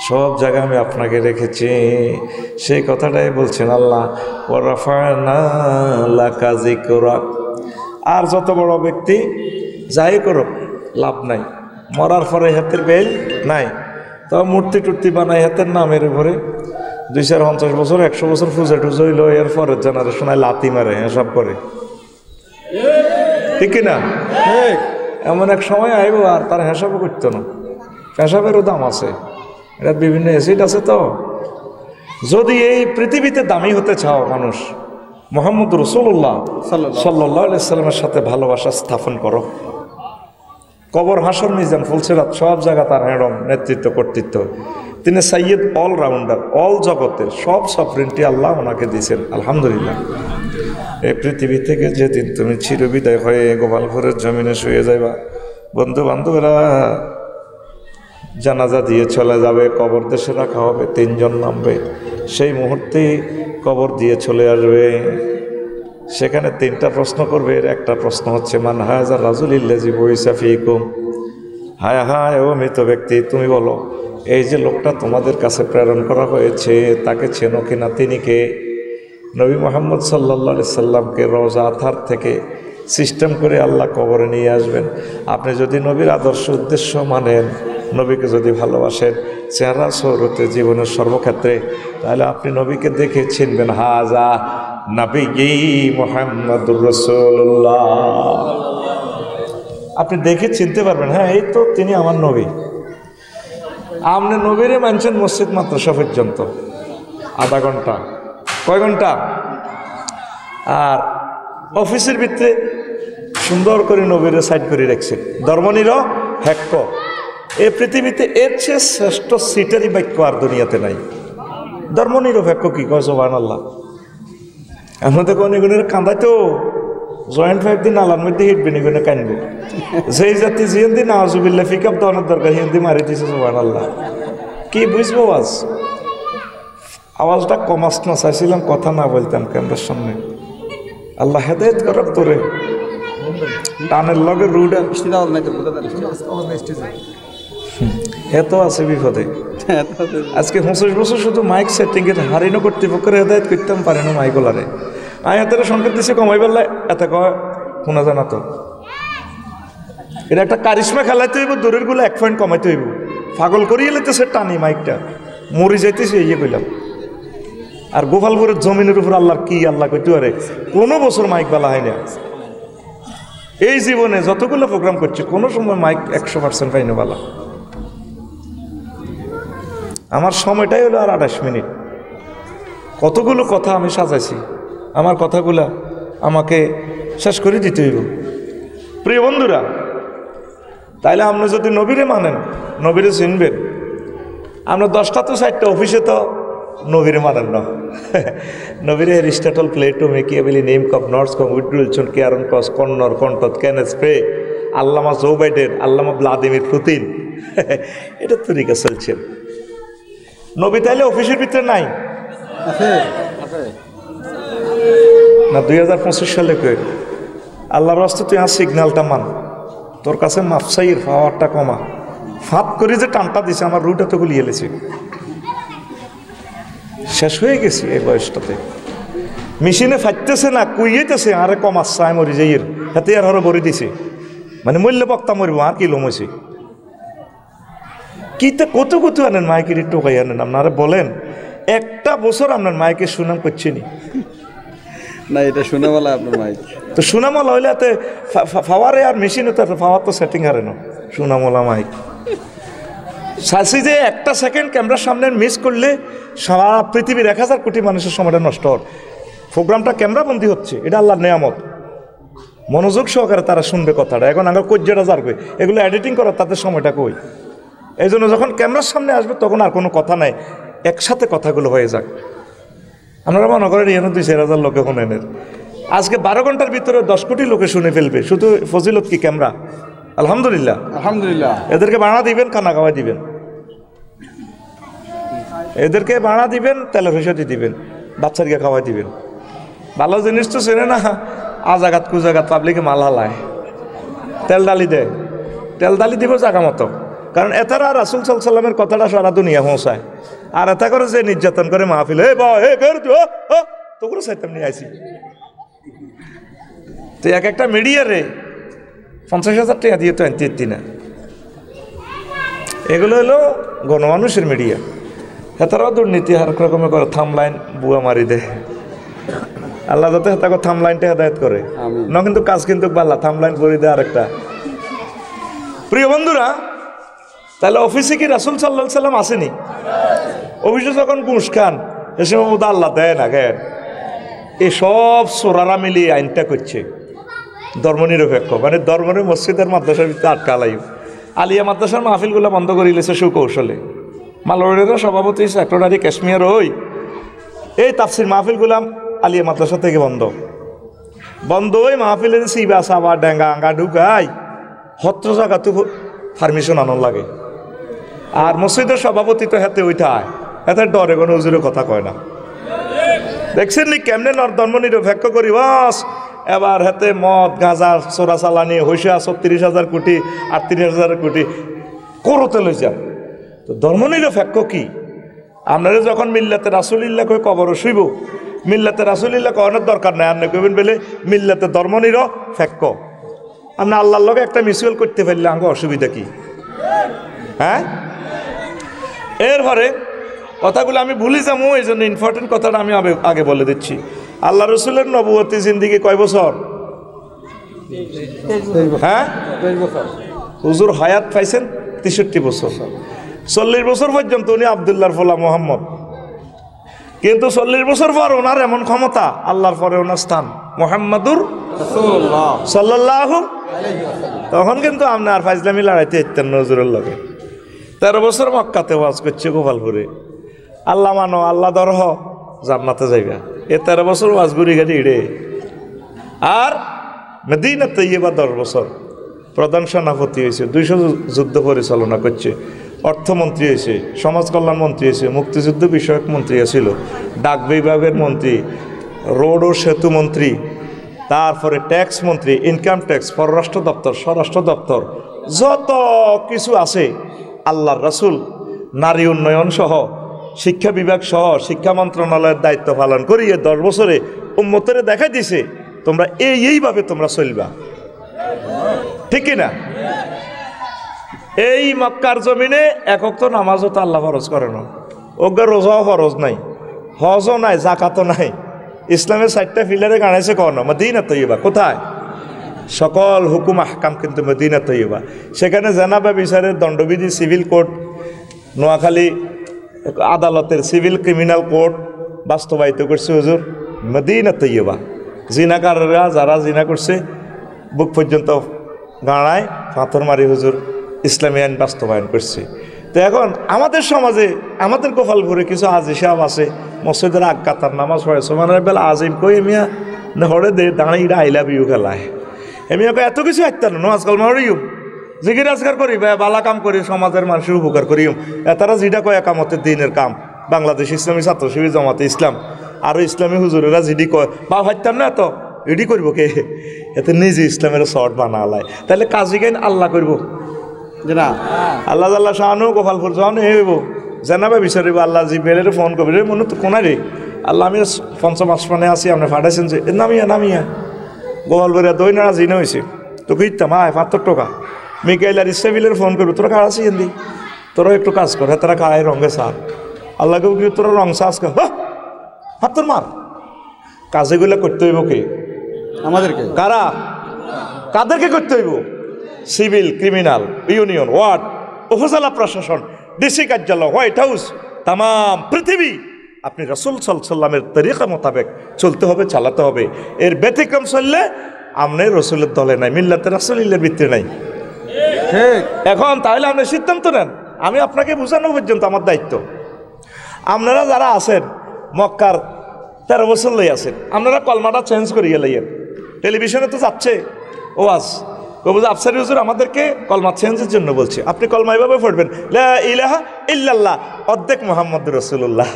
সব জায়গায় আমি আপনাকে রেখেছি। সেই কথাটাই বলছেন আল্লাহ, ওয়া রাফা'না লাকা যিকরাক। আর যত বড় ব্যক্তি যাই করুক লাভ নাই, মরার পরে হাতের বেল নাই। তো মূর্তি টুর্তি বানাই হাতের নামের উপরে 250 বছর 100 বছর পূজা টুজা হইল, এর পরের জেনারেশনে লাতি মারে, এসব করে, ঠিক কিনা? এমন এক সময় আইব আর তার হিসাবও করতো না, পেশাবেরও দাম আছে, এটা বিভিন্ন অ্যাসিড আছে। তো যদি এই পৃথিবীতে দামি হতে চাও মানুষ, মুহাম্মদ রাসূলুল্লাহ সাল্লাল্লাহু আলাইহি সাল্লামের সাথে ভালোবাসা স্থাপন করো। কবর, হাসর, মিজান, ফুলসিরাত সব জায়গা তার হেডম, নেতৃত্ব কর্তৃত্ব। তিনি সাইয়্যিদ, অলরাউন্ডার, অল জগতের সব সফরিনটি আল্লাহ ওনাকে দিয়েছেন। আলহামদুলিল্লাহ। এই পৃথিবী থেকে যেদিন তুমি চিরবিদায় হয়ে গোপালপুরের জমিনে শুয়ে যাইবা, বন্ধু বান্ধবেরা জানাজা দিয়ে চলে যাবে, কবর দেশে রাখা হবে, 3 জন নামবে, সেই মুহূর্তেই কবর দিয়ে চলে আসবে। সেখানে 3টা প্রশ্ন করবে। এর একটা প্রশ্ন হচ্ছে, মান হাযা রাজুলিল্লাযী বুইসা ফীকুম। হায় হায় ও মৃত ব্যক্তি, তুমি বলো এই যে লোকটা তোমাদের কাছে প্রেরণ করা হয়েছে তাকে চেনো কিনা? তিনি কে? নবী মুহাম্মদ সাল্লাল্লাহু আলাইহি সাল্লামকে রওজা আথার থেকে সিস্টেম করে আল্লাহ কবরে নিয়ে আসবেন। আপনি যদি নবীর আদর্শ উদ্দেশ্য মানেন, নবীকে যদি ভালোবাসেন চেহারা সৌরতে জীবনের সর্বক্ষেত্রে, তাহলে আপনি নবীকে দেখে চিনবেন, হাজা নবী মুহাম্মদুর রাসূলুল্লাহ। আপনি দেখে চিনতে পারবেন, হ্যাঁ এই তো তিনি আমার নবী। আপনি নবীরে মানছেন মসজিদ মাদ্রাসা পর্যন্ত, আধা ঘন্টা, কয় ঘন্টা, আর অফিসের ভিতরে সুন্দর করে নবীরে সাইড করে রাখছেন, ধর্মনির হ্যাক্ক। এই পৃথিবীতে এর চেয়ে শ্রেষ্ঠ সিটারি বাক্য আর দুনিয়াতে নাই। ধর্মনিরপেক্ষ কি কয়? সুবহানাল্লাহ। আমাদের কোন এগুলোর কান্দাইতো জয়েন্ট ফাইভ দিন আলার মধ্যে হিটবে নিগুনে কানব, যেই জাতি জিয়েন্দি না আজুবিল্লা পিকআপ দেওয়ানোর দরকার হিন্দি মারি দিছে। সুবহানাল্লাহ। কি বুঝবো আওয়াজটা কমাস না, চাইছিলাম কথা না বলতাম ক্যামেরার সামনে। আল্লাহ হেদায়েত করার তোরে টানের লগে রুড এত আছে বিপদে। আজকে 25 বছর শুধু মাইক সেটিং এর হারিনো কর্তৃপক্ষের হেদায়েত করতাম পারে না মাইকলারে। আয়াতের সংকেত দিছে কমাই বললে এত কয় শোনা যায় না। তো এটা একটা কারিশমা খেলাইতে হইব, দূরের গুলো 1 পয়েন্ট কমাইতে হইব। পাগল করিয়ে লেতেছে টানি মাইকটা, মরি যাইতেছে ইয়ে কইলাম। আর গোপালপুরের জমিনের উপর আল্লাহর কি আল্লাহ কইতে পারে, কোনো বছর মাইক বালা হয় না। এই জীবনে যতগুলো প্রোগ্রাম করছে কোনো সময় মাইক 100% পাইনি বালা। আমার সময়টাই হলো আর 28 মিনিট। কতগুলো কথা আমি সাজাইছি, আমার কথাগুলা আমাকে শেষ করে দিতে হইব। প্রিয় বন্ধুরা, তাইলে আপনি যদি নবীরে মানেন, নবীরে চিনবেন। আমরা 10টা তো 4টা অফিসে তো নবীরে মানেন না। নবীরে এরিস্টটল, প্লেটো, মেকিয়াভেলি, নেমকপ, নর্সকম, উইড্রুলসন, কেয়ারন কস, কন্নর, কন্টত, কেনেথ স্প্রে, আল্লামা জো বাইডেন, আল্লামা ভ্লাদিমির পুতিন, এটা তরিকা চলছে। নবী তাইলে অফিসের ভিতরে নাই না? 2025 সালে কই আল্লাহর রাস্তা তুই আর সিগন্যালটা মান, তোর কাছে মাফসাইয়ের পাওয়ারটা কমা। ফাঁপ করে যে টানটা দিছে আমার রুটা তো গুলিয়ে এলেছে, শেষ হয়ে গেছি এই বয়সটাতে। মেশিনে ফাইতেছে না, কুইয়েতেছে, আরে কমাচ্ছে আমি মরি যাই, হাতে আর হরো ভরে দিছে, মানে মূল্য বক্তা মরবো আর কি লমছে কিতে কত কত আনেন মাইকের টোকাই আনেন। আপনারা বলেন একটা বছর আপনার মাইকের সুনাম করছে নি না? এটা সুনামালা আপনার মাইক তো সুনামলা হইলে এতে ফাওয়ারে আর মেশিনে তো ফাওয়ার তো সেটিং হারে না। সুনামলা মাইক সাসি যে একটা সেকেন্ড ক্যামেরার সামনে মিস করলে সারা পৃথিবীর 1000 কোটি মানুষের সময়টা নষ্ট হয়। প্রোগ্রামটা ক্যামেরা বন্দী হচ্ছে, এটা আল্লাহর নেয়ামত। মনোযোগ সহকারে তারা শুনবে কথাটা। এখন আগে কজ্জাটা যারবে, এগুলো এডিটিং করার তাদের সময়টা কই। এই জন্য যখন ক্যামেরার সামনে আসবে তখন আর কোনো কথা নাই, একসাথে কথাগুলো হয়ে যাক। আপনারা মনে করেন এখানে 2-4 লোকে শুনেন, আজকে 12 ঘন্টার ভিতরে 10 কোটি লোকে শুনে ফেলবে। শুধু ফজিলত কি ক্যামেরা? আলহামদুলিল্লাহ, আলহামদুলিল্লাহ। এদেরকে ভাড়া দিবেন, খানা খাওয়াই দিবেন, এদেরকে ভাড়া দিবেন, তেলের হিসাবে দিবেন, বাচ্চাকে খাওয়াই দিবেন। ভালো জিনিস তো চেনে না, আজাগাত কুজাগাত পাবলিকে মাল হালায়, তেল ডালি দেয়, তেল ডালি দিব জাগা মতো। কারণ এতারা রাসূল সাল্লাল্লাহু আলাইহি ওয়াসাল্লামের কথাটা সারা দুনিয়া পৌঁছায়। আর এটা করে যে নির্যাতন করে মাহফিল, হে বা হে কর তো করে সাইতাম নিয়ে আইসি। তো একটা মিডিয়ারে 50,000 টাকা দিয়ে তো আনতে না। এগুলো হলো গণমানুষের মিডিয়া। হেতারাও দুর্নীতি হারক রকমের করে, থামলাইন বুয়া মারি দেয়। আল্লাহ যাতে হেতাকে থামলাইনটা হেদায়ত করে না, কিন্তু কাজ কিন্তু বাল্লা থামলাইন করে দেয় আরেকটা। প্রিয় বন্ধুরা, তাহলে অফিসে কি রাসূল সাল্লাল্লাহু আলাইহি ওয়াসাল্লাম আসেনি? অফিসে যখন ঘুষ খান এ সময় বোধ আল্লাহ দেয় না কেন? এই সব সোরারা মিলিয়ে আইনটা করছে ধর্মনিরপেক্ষ, মানে ধর্মের মসজিদের মাদ্রাসার ভিতরে আটকালাই। আলিয়া মাদ্রাসার মাহফিলগুলো বন্ধ করে দিয়েছে সুকৌশলে। মালয়ের সভাপতি সেক্রেটারি কাশ্মীর ওই এই তাফসির মাহফিলগুলো আলিয়া মাদ্রাসা থেকে বন্ধ ওই মাহফিলের সিবা সাবা ডেঙ্গা আঙ্গা ঢুকাই হত্র জায়গা তো পারমিশন আনন লাগে। আর মসজিদের সভাপতি তো হাতে ওইটায়, হাতে ডরে কোনো হুজুরের কথা কয় না। দেখছেন নি কেমনে ধর্মনিরপেক্ষ করি বাস। এবার হাতে মদ গাঁজা চোরা চালানি হইসা 36,000 কোটি 38,000 কোটি করতে লই যান। তো ধর্মনিরপেক্ষ কি? আপনারা যখন মিল্লাতে রাসূলিল্লাহ কই কবর শুইব, মিল্লাতে রাসূলিল্লাহ কওয়ানোর দরকার নাই। আপনি কইবেন বলে মিল্লাতে ধর্মনিরপেক্ষ। আপনি আল্লাহর লগে একটা মিউচুয়াল করতে পারলে আঙ্গ অসুবিধা কি? হ্যাঁ, এরপরে কথাগুলো আমি ভুলে যাবো, এই জন্য ইম্পর্টেন্ট কথাটা আমি আগে বলে দিচ্ছি। আল্লাহ রসুলের নবুয়তি জিন্দিগি কয় বছর? হ্যাঁ, হুজুর হায়াত পাইছেন 63 বছর। 40 বছর পর্যন্ত উনি আব্দুল্লাহর ফলা মোহাম্মদ। কিন্তু 40 বছর পর ওনার এমন ক্ষমতা, আল্লাহর পরে ওনার স্থান মুহাম্মাদুর রাসূলুল্লাহ সাল্লাল্লাহু আলাইহি ওয়াসাল্লাম। তখন কিন্তু আপনি আর ফাইজলামি লড়াইতে ইতেন নজরুল লগে। 13 বছর মক্কাতে ওয়াজ করছে গোপালপুরে। আল্লাহ মানো, আল্লাহ দরহ, জান্নাতে যাইবা। 13 বছর ওয়াজ ঘুরি গাড়ি ইড়ে। আর মদিনা তৈয়বা 10 বছর প্রধান সেনাপতি হয়েছে, 200 যুদ্ধ পরিচালনা করছে, অর্থমন্ত্রী হয়েছে, সমাজ কল্যাণ মন্ত্রী হয়েছে, মুক্তিযুদ্ধ বিষয়ক মন্ত্রী ছিল, ডাক বিভাগের মন্ত্রী, রোড ও সেতু মন্ত্রী, তারপরে ট্যাক্স মন্ত্রী, ইনকাম ট্যাক্স, পররাষ্ট্র দপ্তর, স্বরাষ্ট্র দপ্তর, যত কিছু আছে আল্লাহর রাসূল নারী উন্নয়ন সহ, শিক্ষা বিভাগ সহ, শিক্ষা মন্ত্রণালয়ের দায়িত্ব পালন করিয়ে 10 বছরে উম্মতের দেখাই দিছে তোমরা এইভাবে তোমরা চলবা, ঠিক কিনা? এই মক্কার জমিনে একক তো নামাজও তো আল্লাহ ফরজ করে না, ওগা রোজাও ফরজ নাই, হজও নাই, জাকাতও নাই। ইসলামের 4টা পিলারে গাড়াইছে কন মদিনা তৈয়বা। কোথায়? সকল হুকুম আহকাম কিন্তু মদিনা তৈয়বা। সেখানে জানাবা বিচারের দণ্ডবিধি, সিভিল কোর্ট, নোয়াখালী আদালতের সিভিল ক্রিমিনাল কোর্ট, বাস্তবায়িত করছে হুজুর মদিনা তৈয়বা। জিনাকাররা যারা জিনা করছে বুক পর্যন্ত গাঁড়ায় পাথর মারি হুজুর ইসলামী আইন বাস্তবায়ন করছে। তো এখন আমাদের সমাজে আমাদের গোপালপুরে কিছু হাজি সাহেব আছে মসজিদের আজ্ঞাতার নামাজ পড়ে সোমানের বেলা আজিম কই এমিয়া হরে দে দাঁড়িয়ে আই লাভ ইউ খেলায় এমিয়াকে এত কিছু আইতার না আজকাল মারিও জিগির আজকার করি বালা কাম করি সমাজের মানুষের উপকার করিও তারা যেটা কয় একামতের দিনের কাম বাংলাদেশ ইসলামী ছাত্র শিবির জামাতে ইসলাম আরও ইসলামী হুজুরেরা যেটি কয় বা ভাবতাম না এত এটি করবো কে এতে নিজে ইসলামের শর্ট বানালায় তাহলে কাজী গাইন আল্লাহ করব যে না আল্লাহ আল্লাহ শাহানু গোপালপুর যাওয়ানো হইব জানাবে বিচারিব আল্লাহ জি বেলের ফোন করবি রে মনে তো কোনা রে আল্লাহ আমি পঞ্চম আসমানে আসি আপনি ফাটাইছেন যে নামিয়া নামিয়া গোপালপুরে দই নাড়া জিনে হয়েছে তোকে ইত্তাম আয় 75 টাকা মিকাইল আর ইসরাবিলের ফোন করবো তোরা কাজ আছি হিন্দি তোরা একটু কাজ কর তারা খায় রঙে সার আল্লাহকে কি তোরা রং সাজ কর হাত তোর মার কাজেগুলো করতে হইব কে আমাদেরকে কারা কাদেরকে করতে হইব সিভিল ক্রিমিনাল ইউনিয়ন ওয়ার্ড উপজেলা প্রশাসন ডিসি কার্যালয় হোয়াইট হাউস তাম পৃথিবী আপনি রসুল সাল্লামের তরিকা মোতাবেক চলতে হবে চালাতে হবে এর ব্যতিক্রম চললে আপনি রসুলের দলে নাই মিল্লাতে রাসূলের ভিত্তি নাই ঠিক এখন তাহলে আপনি সিদ্ধান্ত নেন আমি আপনাকে বোঝানো পর্যন্ত আমার দায়িত্ব আপনারা যারা আছেন মক্কার 13 বছর লই আছেন আপনারা কলমাটা চেঞ্জ করিয়ে লইয়েন টেলিভিশনে তো যাচ্ছে ওয়াজ কবুজ আফসারি হুজুর আমাদেরকে কলমা চেঞ্জের জন্য বলছে আপনি কলমা এভাবে পড়বেন লা ইলাহা ইল্লাল্লাহ অর্ধেক মুহাম্মদুর রাসূলুল্লাহ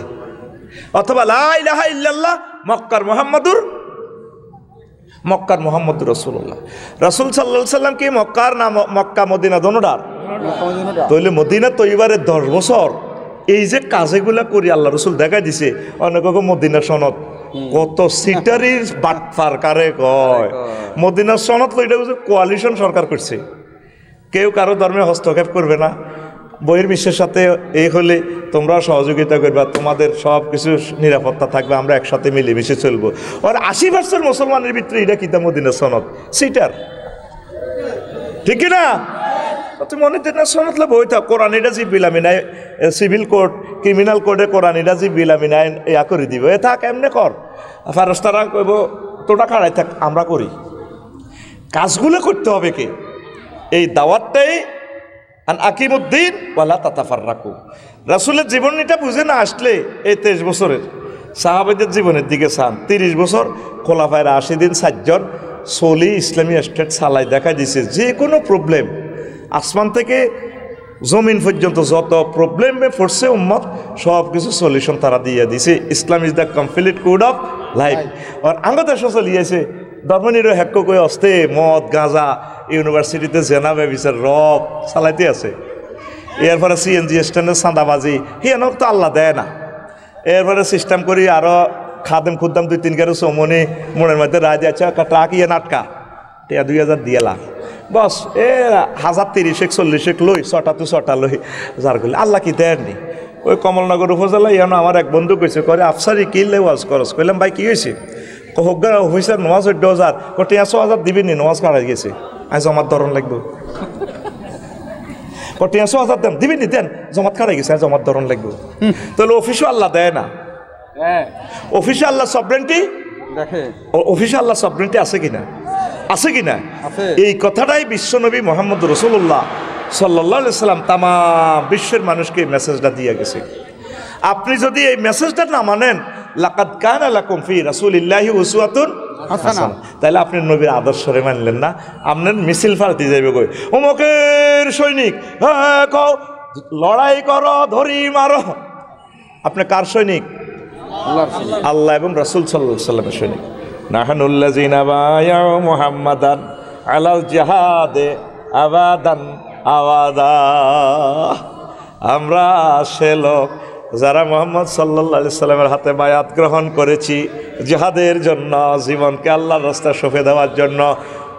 অথবা লা ইলাহা ইল্লাল্লাহ মক্কার মুহাম্মদুর রাসূলুল্লাহ রাসূল সাল্লাল্লাহু আলাইহি সাল্লাম কি মক্কার না মক্কা মদিনা দোনোটার তাহলে মদিনা তৈবারের 10 বছর এই যে কাজেগুলা করি আল্লাহ রসুল দেখা দিছে অনেক মদিনা সনদ কত সিটারির বাটফার কারে কয় মদিনা সনদ লইটা কোয়ালিশন সরকার করছে কেউ কারো ধর্মে হস্তক্ষেপ করবে না বহির্বিশ্বের সাথে এই হলে তোমরা সহযোগিতা করবা তোমাদের সব কিছু নিরাপত্তা থাকবে আমরা একসাথে মিলেমিশে চলবো আর 80% মুসলমানের ভিতরে এটা কিতা মদিনা সনদ সিটার ঠিক না তুমি মনে না সনদ বই থাক কোরআন এটা যে বিলামি নাই সিভিল কোড ক্রিমিনাল কোডে কোরআন এটা যে বিলামি নাই ইয়া করে দিব এ থাক এমনি কর ফারস্তারা কইব তোটা খাড়াই থাক আমরা করি কাজগুলো করতে হবে কে এই দাওয়াতটাই আন আকিমুদ্দিন ওয়ালা তাতাফাররাকু রাসূলের জীবনীটা বুঝে না আসলে এই 23 বছরের সাহাবাদের জীবনের দিকে চান 30 বছর খোলাফায়ে রাশিদিন 4 জন সোলি ইসলামী স্টেট চালাই দেখা দিছে যে কোনো প্রবলেম আসমান থেকে জমিন পর্যন্ত যত প্রবলেমে পড়ছে উম্মত সব কিছু সলিউশন তারা দিয়ে দিছে Islam is the complete code of life আর আঙ্গ দেশে চলিয়েছে ধর্মনির হ্যাক্য কই অস্তে মদ গাঁজা ইউনিভার্সিটিতে জেনাবে বিচার রব চালাইতে আছে এরপরে সিএনজি স্ট্যান্ডের চাঁদাবাজি হিয়ানক তো আল্লাহ দেয় না এরপরে সিস্টেম করি আরও খাদেম খুদ্দাম 2-3 গাড়ি চৌমনি মনের মধ্যে রায় দিয়েছে ট্রাক ইয়ে নাটকা 2000 দিয়ে লাখ বস 1030-40 লই 6টা লই যার করলে আল্লাহ কি দেয়নি ওই কমলনগর উপজেলা ইয়ানো আমার এক বন্ধু কইছে করে আফসারি কিনলে ওয়াজ করস কইলাম ভাই কি হয়েছে হোগা হয়েছে নমাজ 14,000 কোটি 100,000 দিবি নি নমাজ কাড়াই গেছে আজ আমার ধরন লাগবে কোটি 100,000 দেন দিবি নি দেন জমাত কাড়াই গেছে আজ আমার ধরন লাগবে তাহলে অফিসও আল্লাহ দেয় না অফিসে আল্লাহ সবরেন্টি দেখে অফিসে আল্লাহ সবরেন্টি আছে কিনা আছে কিনা এই কথাটাই বিশ্বনবী মুহাম্মদ রাসূলুল্লাহ সাল্লাল্লাহু আলাইহি সাল্লাম তাম বিশ্বের মানুষকে মেসেজটা দিয়ে গেছে আপনি যদি এই মেসেজটা না মানেন লাকাদ কানা লাকুম ফি রাসূলিল্লাহি উসওয়াতুন হাসানা তাহলে আপনি নবীর আদর্শরে মানলেন না আপনার মিছিল ফালতি যাইবে কই অমুকের সৈনিক হ্যাঁ কও লড়াই করো ধরি মারো আপনি কার সৈনিক আল্লাহ এবং রাসূল সাল্লাল্লাহু আলাইহি সাল্লামের সৈনিক নাহানুল্লাযিনা বায়াউ মুহাম্মাদান আলাল জিহাদে আবাদান আওয়াদা আমরা সে লোক যারা মুহাম্মদ সাল্লাল্লাহু আলাইহি সাল্লামের হাতে বায়াত গ্রহণ করেছি জিহাদের জন্য জীবনকে আল্লাহর রাস্তায় সঁপে দেওয়ার জন্য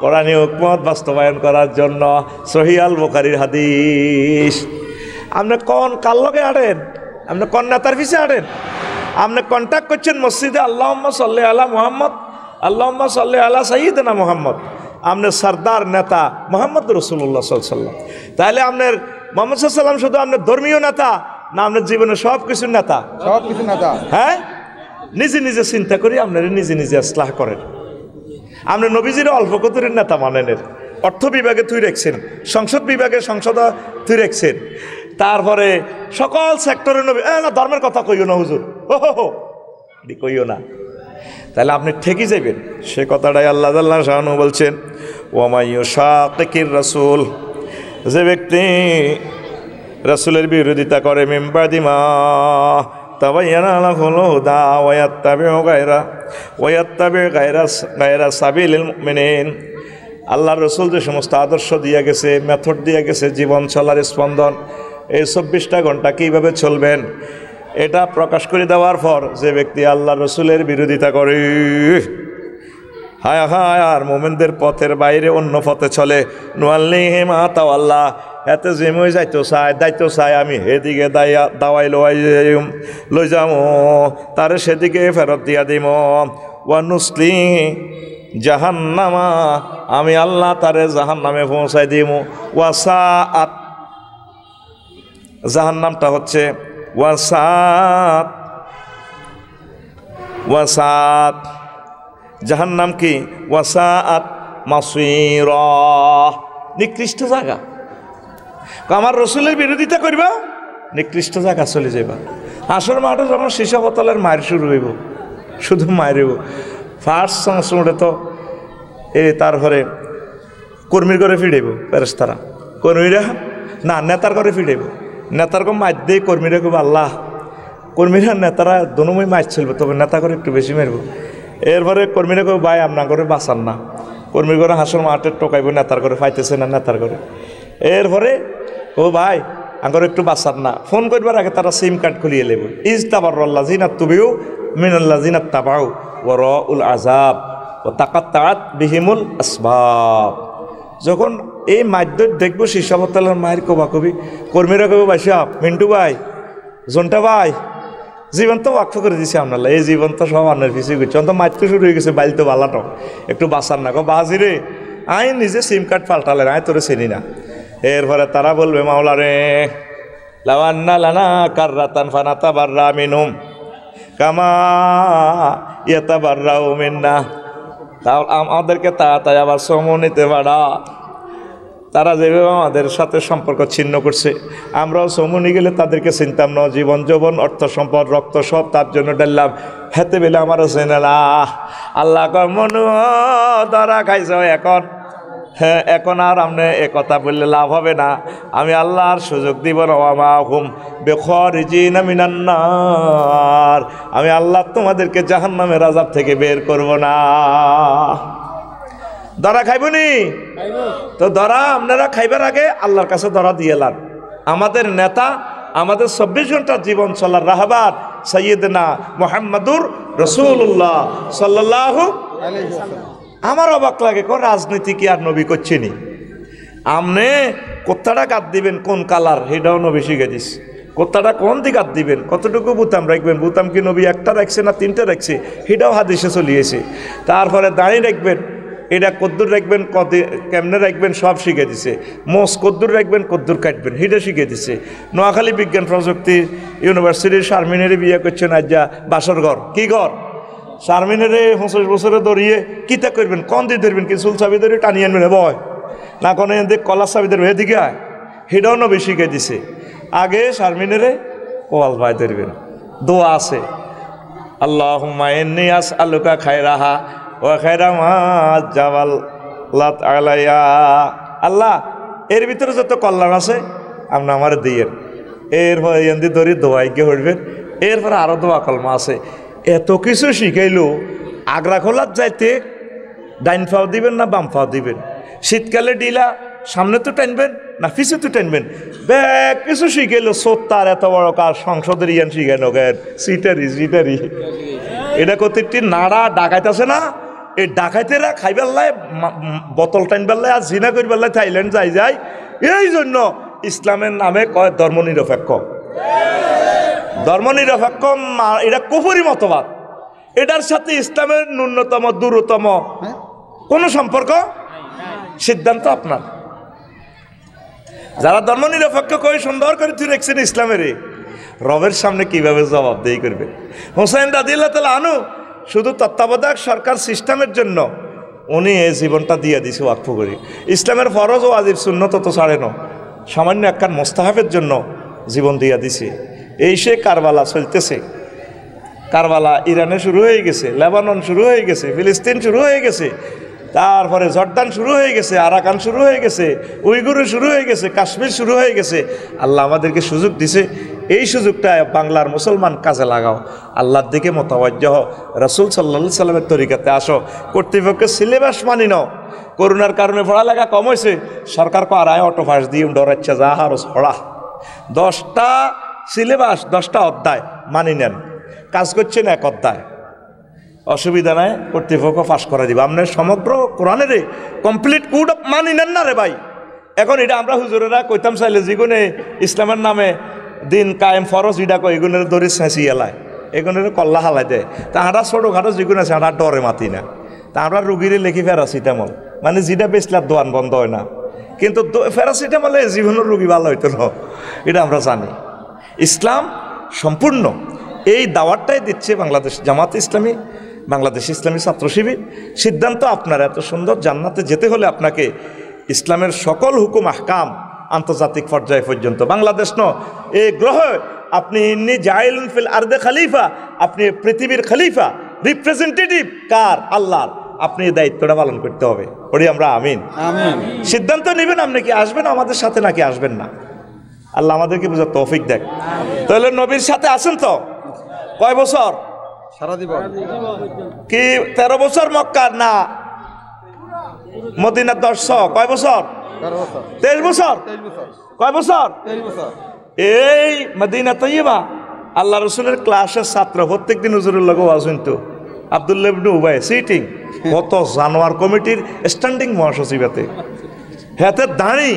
কোরআনী হুকমত বাস্তবায়ন করার জন্য সহিহ আল বুখারীর হাদিস আপনি কোন কার লগে আড়েন আপনি কোন নেতার পিছে আড়েন আপনি কন্ট্যাক্ট করছেন মসজিদে আল্লাহুম্মা সাল্লি আলা মুহাম্মদ আল্লাহুম্মা সাল্লি আলা সাইয়্যিদিনা মুহাম্মদ আপনার সরদার নেতা মুহাম্মদ রাসূলুল্লাহ সাল্লাল্লাহু আলাইহি ওয়াসাল্লাম তাহলে আপনার মুহাম্মদ সাল্লাল্লাহু আলাইহি ওয়াসাল্লাম শুধু আপনার ধর্মীয় নেতা না আপনার জীবনের সব কিছুর নেতা সব কিছু নেতা হ্যাঁ নিজে নিজে চিন্তা করি আপনারা নিজে নিজে ইসলাহ করেন। আপনি নবীজির অল্প কতরের নেতা মানেনের, অর্থ বিভাগে তুই রাখছেন, সংসদ বিভাগে সংসদ তুই রাখছেন, তারপরে সকল সেক্টরে নবী না ধর্মের কথা কইও না হুজুর, ও হো কইও না, তাহলে আপনি ঠেকে যাবেন। সে কথাটাই আল্লাহ তাআলা শানু বলছেন, ওয়া ইউশাকিকির রাসূল, যে ব্যক্তি রাসূলের বিরোধিতা করে মিন বাদি মা তাবায়্যানা লাহুল হুদা ওয়া ইয়াত্তাবি গায়রা সাবিলিল মুমিনিন, আল্লাহর রাসূল যে সমস্ত আদর্শ দিয়ে গেছে, মেথড দিয়ে গেছে, জীবন চলার স্পন্দন, এই 24টা ঘন্টা কীভাবে চলবেন এটা প্রকাশ করে দেওয়ার পর যে ব্যক্তি আল্লাহর রাসূলের বিরোধিতা করে, হায় হায় আর মোমেনদের পথের বাইরে অন্য পথে চলে, নুয়াল্লিহি মা তাওয়াল্লা, এতে জিমই যাইতো চাই দায়িত্ব চাই আমি সেদিকে দাওয়াই লই যাম, তারে সেদিকে ফেরত দিয়া দিম, ওয়া নুসলি জাহান্নামা, আমি আল্লাহ তারে জাহান্নামে পৌঁছাই দিম, ওয়াসাআত, জাহান্নামটা হচ্ছে ওয়াসাআত, জাহান্নাম কি ওয়াসাআত মাসীরা, নিকৃষ্ট জায়গা। আমার রসুলের বিরোধিতা করবা, নিকৃষ্ট জায়গা চলে যাইবা। আসর মাঠে যখন শিশা বোতলের মায়ের শুরু হইব, শুধু মায়েরইব, ফার্স্ট সংস্কৃতি তো তারপরে কর্মীর ঘরে ফিরাইব ফেরেশতারা, কর্মীরা না নেতার ঘরে ফিরাইব, নেতার কম মার দিয়ে কর্মীরা খুব আল্লাহ, কর্মীরা নেতারা দোনোময় মাছ চলবে, তবে নেতা করে একটু বেশি মারব। এরপরে কর্মীরা কেউ ভাই আপনার করে বাঁচান না, কর্মীর ঘরে হাসর মাঠে টোকাইব, নেতার করে পাইতেছে না নেতার করে, এরপরে ও ভাই আঙ্গর একটু বাঁচান না, ফোন করবার আগে তারা সিম কার্ড খুলিয়ে নেব, ইজ তাবাররাল্লাযিনা তুবিউ মিনাল্লাযিনা তাবাউ ওয়া রাউল আযাব ওয়া তাকাত্তাআত বিহিমুল আসবাব। যখন এই মাধ্যম দেখবো শিশাবতালের মায়ের কবাকবি, কর্মীরা কবে বাসা মিন্টু ভাই জন্টা ভাই জীবন তো বাক্য করে দিছে আপনার, এই জীবন তো সব আপনার পিছিয়ে গেছে, তো মারতে শুরু হয়ে গেছে, বাইল তো বালাটো একটু বাঁচান না, বাজি রে আই নিজে সিম কার্ড পাল্টালেন, আয় তোরে চিনি না। এরপরে তারা বলবে মাওলা রে লাওয়ান্না লানা কাররাতান ফানাতাবাররা মিনহুম কামা ইয়াতাবাররাউ মিন্না, তাও আমাদেরকে তাড়াতাড়ি আবার সময় নিতে পারা, তারা যেভাবে আমাদের সাথে সম্পর্ক ছিন্ন করছে, আমরাও সমনি গেলে তাদেরকে চিনতাম না, জীবন যৌবন অর্থ সম্পদ রক্ত সব তার জন্য ডাললাম, হেতে বেলে আমারও চেনে না। আল্লাহ মনু ধরা খাইছ এখন, হ্যাঁ এখন আর আপনি এ কথা বললে লাভ হবে না, আমি আল্লাহর সুযোগ দিব না, ওয়ামাহুম বিখারিজিনা মিনান নার, আমি আল্লাহ তোমাদেরকে জাহান্নামের আযাব থেকে বের করব না। ধরা খাইবনি তো ধরা আপনারা খাইবার আগে আল্লাহর কাছে ধরা দিয়ে লান। আমাদের নেতা, আমাদের 24 ঘন্টার জীবন চলার রাহবার সাইয়্যিদনা মুহাম্মাদুর রাসূলুল্লাহ সাল্লাল্লাহু আলাইহি ওয়াসাল্লাম। আমার অবাক লাগে কোন রাজনীতি কি আর নবী করছেনি, আমনে কোথাটা কাট দিবেন কোন কালার সেটাও নবী শিখে দিস, কোথাটা কোন দিক কাট দিবেন, কতটুকু বুতাম রাখবেন, বুতাম কি নবী একটা রাখছে না 3টে রাখছে সেটাও হাদিসে চলিয়েছে। তারপরে দাঁড়িয়ে রাখবেন, এটা কদ্দুর রাখবেন, কেমনে রাখবেন সব শিখে দিছে, মোষ কদ্দুর রাখবেন কদ্দুর কাটবেন সেটা শিখে দিছে। নোয়াখালী বিজ্ঞান প্রযুক্তি ইউনিভার্সিটির শারমিনেরে বিয়ে করছেন আজ্জা বাসর ঘর, কি ঘর শারমিনেরে 25 বছরে ধরিয়ে কিতা করবেন, কন দিয়ে ধরবেন, কি চুল চাবি ধরে টানিয়ে আনবেন বয় না, কোনো এদিকে কলার চাবি ধরবে এদিকে আয়, সেটাও নবী শিখে দিছে। আগে শারমিনেরে কোয়াল ভাই ধরবেন, দোয়া আছে আল্লাহুম্মা ইন্নী আসআলুকা খায়রাহা ওয়া খায়রা মা জাবালাত আলাইয়া, আল্লাহ এর ভিতরে যত কল্যাণ আছে আপনি আমার দিয়েন, এরপরে এন্দি ধরি দোয়াই গিয়ে হইবেন, এরপরে আরও দোয়া কলমা আছে। এত কিছু শিখাইলো, আগ্রা খোলার যাইতে ডাইন ফাও দিবেন না বাম ফাও দিবেন, শীতকালে ডিলা সামনে তো টানবেন না পিছে তো টানবেন, ব্যাগ কিছু শিখাইলো, সোত্তার এত বড় কার সংসদের ইয়ান শিখাইনো গেন সিটারি সিটারি, এটা কতটি নাড়া ডাকাইত আছে না, এই ডাকাইতেরা খাইবার লাই বোতল টাইনবার লাই আর জিনা করবার লাই থাইল্যান্ড যাই যায়, এই জন্য ইসলামের নামে কয় ধর্মনিরপেক্ষ, ধর্মনিরপেক্ষ এটা কুফরি মতবাদ, এটার সাথে ইসলামের ন্যূনতম দূরতম কোনো সম্পর্ক, সিদ্ধান্ত আপনার। যারা ধর্মনিরপেক্ষ কই সুন্দর করে তুই রেখছেন ইসলামের, রবের সামনে কিভাবে জবাবদেহি করবে। হোসেন রাদিয়াল্লাহু তাআলা আনহু শুধু তত্ত্বাবধায়ক সরকার সিস্টেমের জন্য উনি এই জীবনটা দিয়ে দিছে ওয়াকফ করে। ইসলামের ফরজ ও ওয়াজিব সুন্নত তো ছাড়ে না, সামান্য একখান মোস্তাহাবের জন্য জীবন দিয়ে দিছে। এই সে কারবালা চলতেছে, কারবালা ইরানে শুরু হয়ে গেছে, লেবানন শুরু হয়ে গেছে, ফিলিস্তিন শুরু হয়ে গেছে, তারপরে জর্দান শুরু হয়ে গেছে, আরাকান শুরু হয়ে গেছে, উইগুরে শুরু হয়ে গেছে, কাশ্মীর শুরু হয়ে গেছে। আল্লাহ আমাদেরকে সুযোগ দিছে, এই সুযোগটা বাংলার মুসলমান কাজে লাগাও, আল্লাহর দিকে মোতাবজ্জ হও, রাসূল সাল্লাল্লাহু আলাইহি সাল্লামের তরিকাতে আসো, কর্তৃপক্ষের সিলেবাস মানি নাও। করোনার কারণে পড়ালেখা কম হয়েছে, সরকার পাড়ায় অটো পাস দিয়ে ডরাচ্ছে যা হার পড়া, 10টা সিলেবাস 10টা অধ্যায় মানি নেন, কাজ করছেন এক অধ্যায়, অসুবিধা নাই, কর্তৃপক্ষ পাস করে দিবে। আপনার সমগ্র কোরআনের কমপ্লিট কোড মানি নেন না রে ভাই। এখন এটা আমরা হুজুরেরা কইতাম চাইলে যেগুনে ইসলামের নামে দিন কায়েম ফরজ ইডা কয় এগুনের দড়ি ছেঁচি এলায়, এগুনের কল্লা হালাই দেয়। তা আমরা ছোটোখাটো যেগুলো আছে আমরা ডরে মাতি না। তা আমরা রুগীরে লেখি প্যারাসিটামল, মানে যেটা বেচলার দোয়ান বন্ধ হয় না, কিন্তু প্যারাসিটামলে জীবনের রুগী ভালো হইতো না, এটা আমরা জানি। ইসলাম সম্পূর্ণ এই দাওয়াতটাই দিচ্ছে বাংলাদেশ জামাত ইসলামী, বাংলাদেশ ইসলামী ছাত্র শিবির। সিদ্ধান্ত আপনার, এত সুন্দর জান্নাতে যেতে হলে আপনাকে ইসলামের সকল হুকুম আহকাম আন্তর্জাতিক পর্যায় পর্যন্ত, বাংলাদেশ ন এই গ্রহ আপনি ইন্নি জাইলুন ফিল আরদে খলিফা, আপনি পৃথিবীর খলিফা, রিপ্রেজেন্টেটিভ কার? আল্লাহর। আপনি এই দায়িত্বটা পালন করতে হবে। পড়ি আমরা আমিন। আমিন। সিদ্ধান্ত নেবেন আপনি কি আসবেন আমাদের সাথে নাকি আসবেন না। আল্লাহ আমাদেরকে বুঝার তৌফিক দেখ। তাহলে নবীর সাথে আছেন তো কয় বছর? সারা জীবন। কি 13 বছর মক্কার না মদিনার 10 কয় বছর? 23 বছর। কয় বছর? 23 বছর। এই মদিনা তৈয়বা আল্লাহ রসুলের ক্লাসের ছাত্র, প্রত্যেকদিন হুজুরের লগে ওয়াজ হইতো। আব্দুল্লাহ ইবনে উবাই সিটিং, কত জানোয়ার কমিটির স্ট্যান্ডিং মহাসচিবাতে, হাতে দাঁড়ি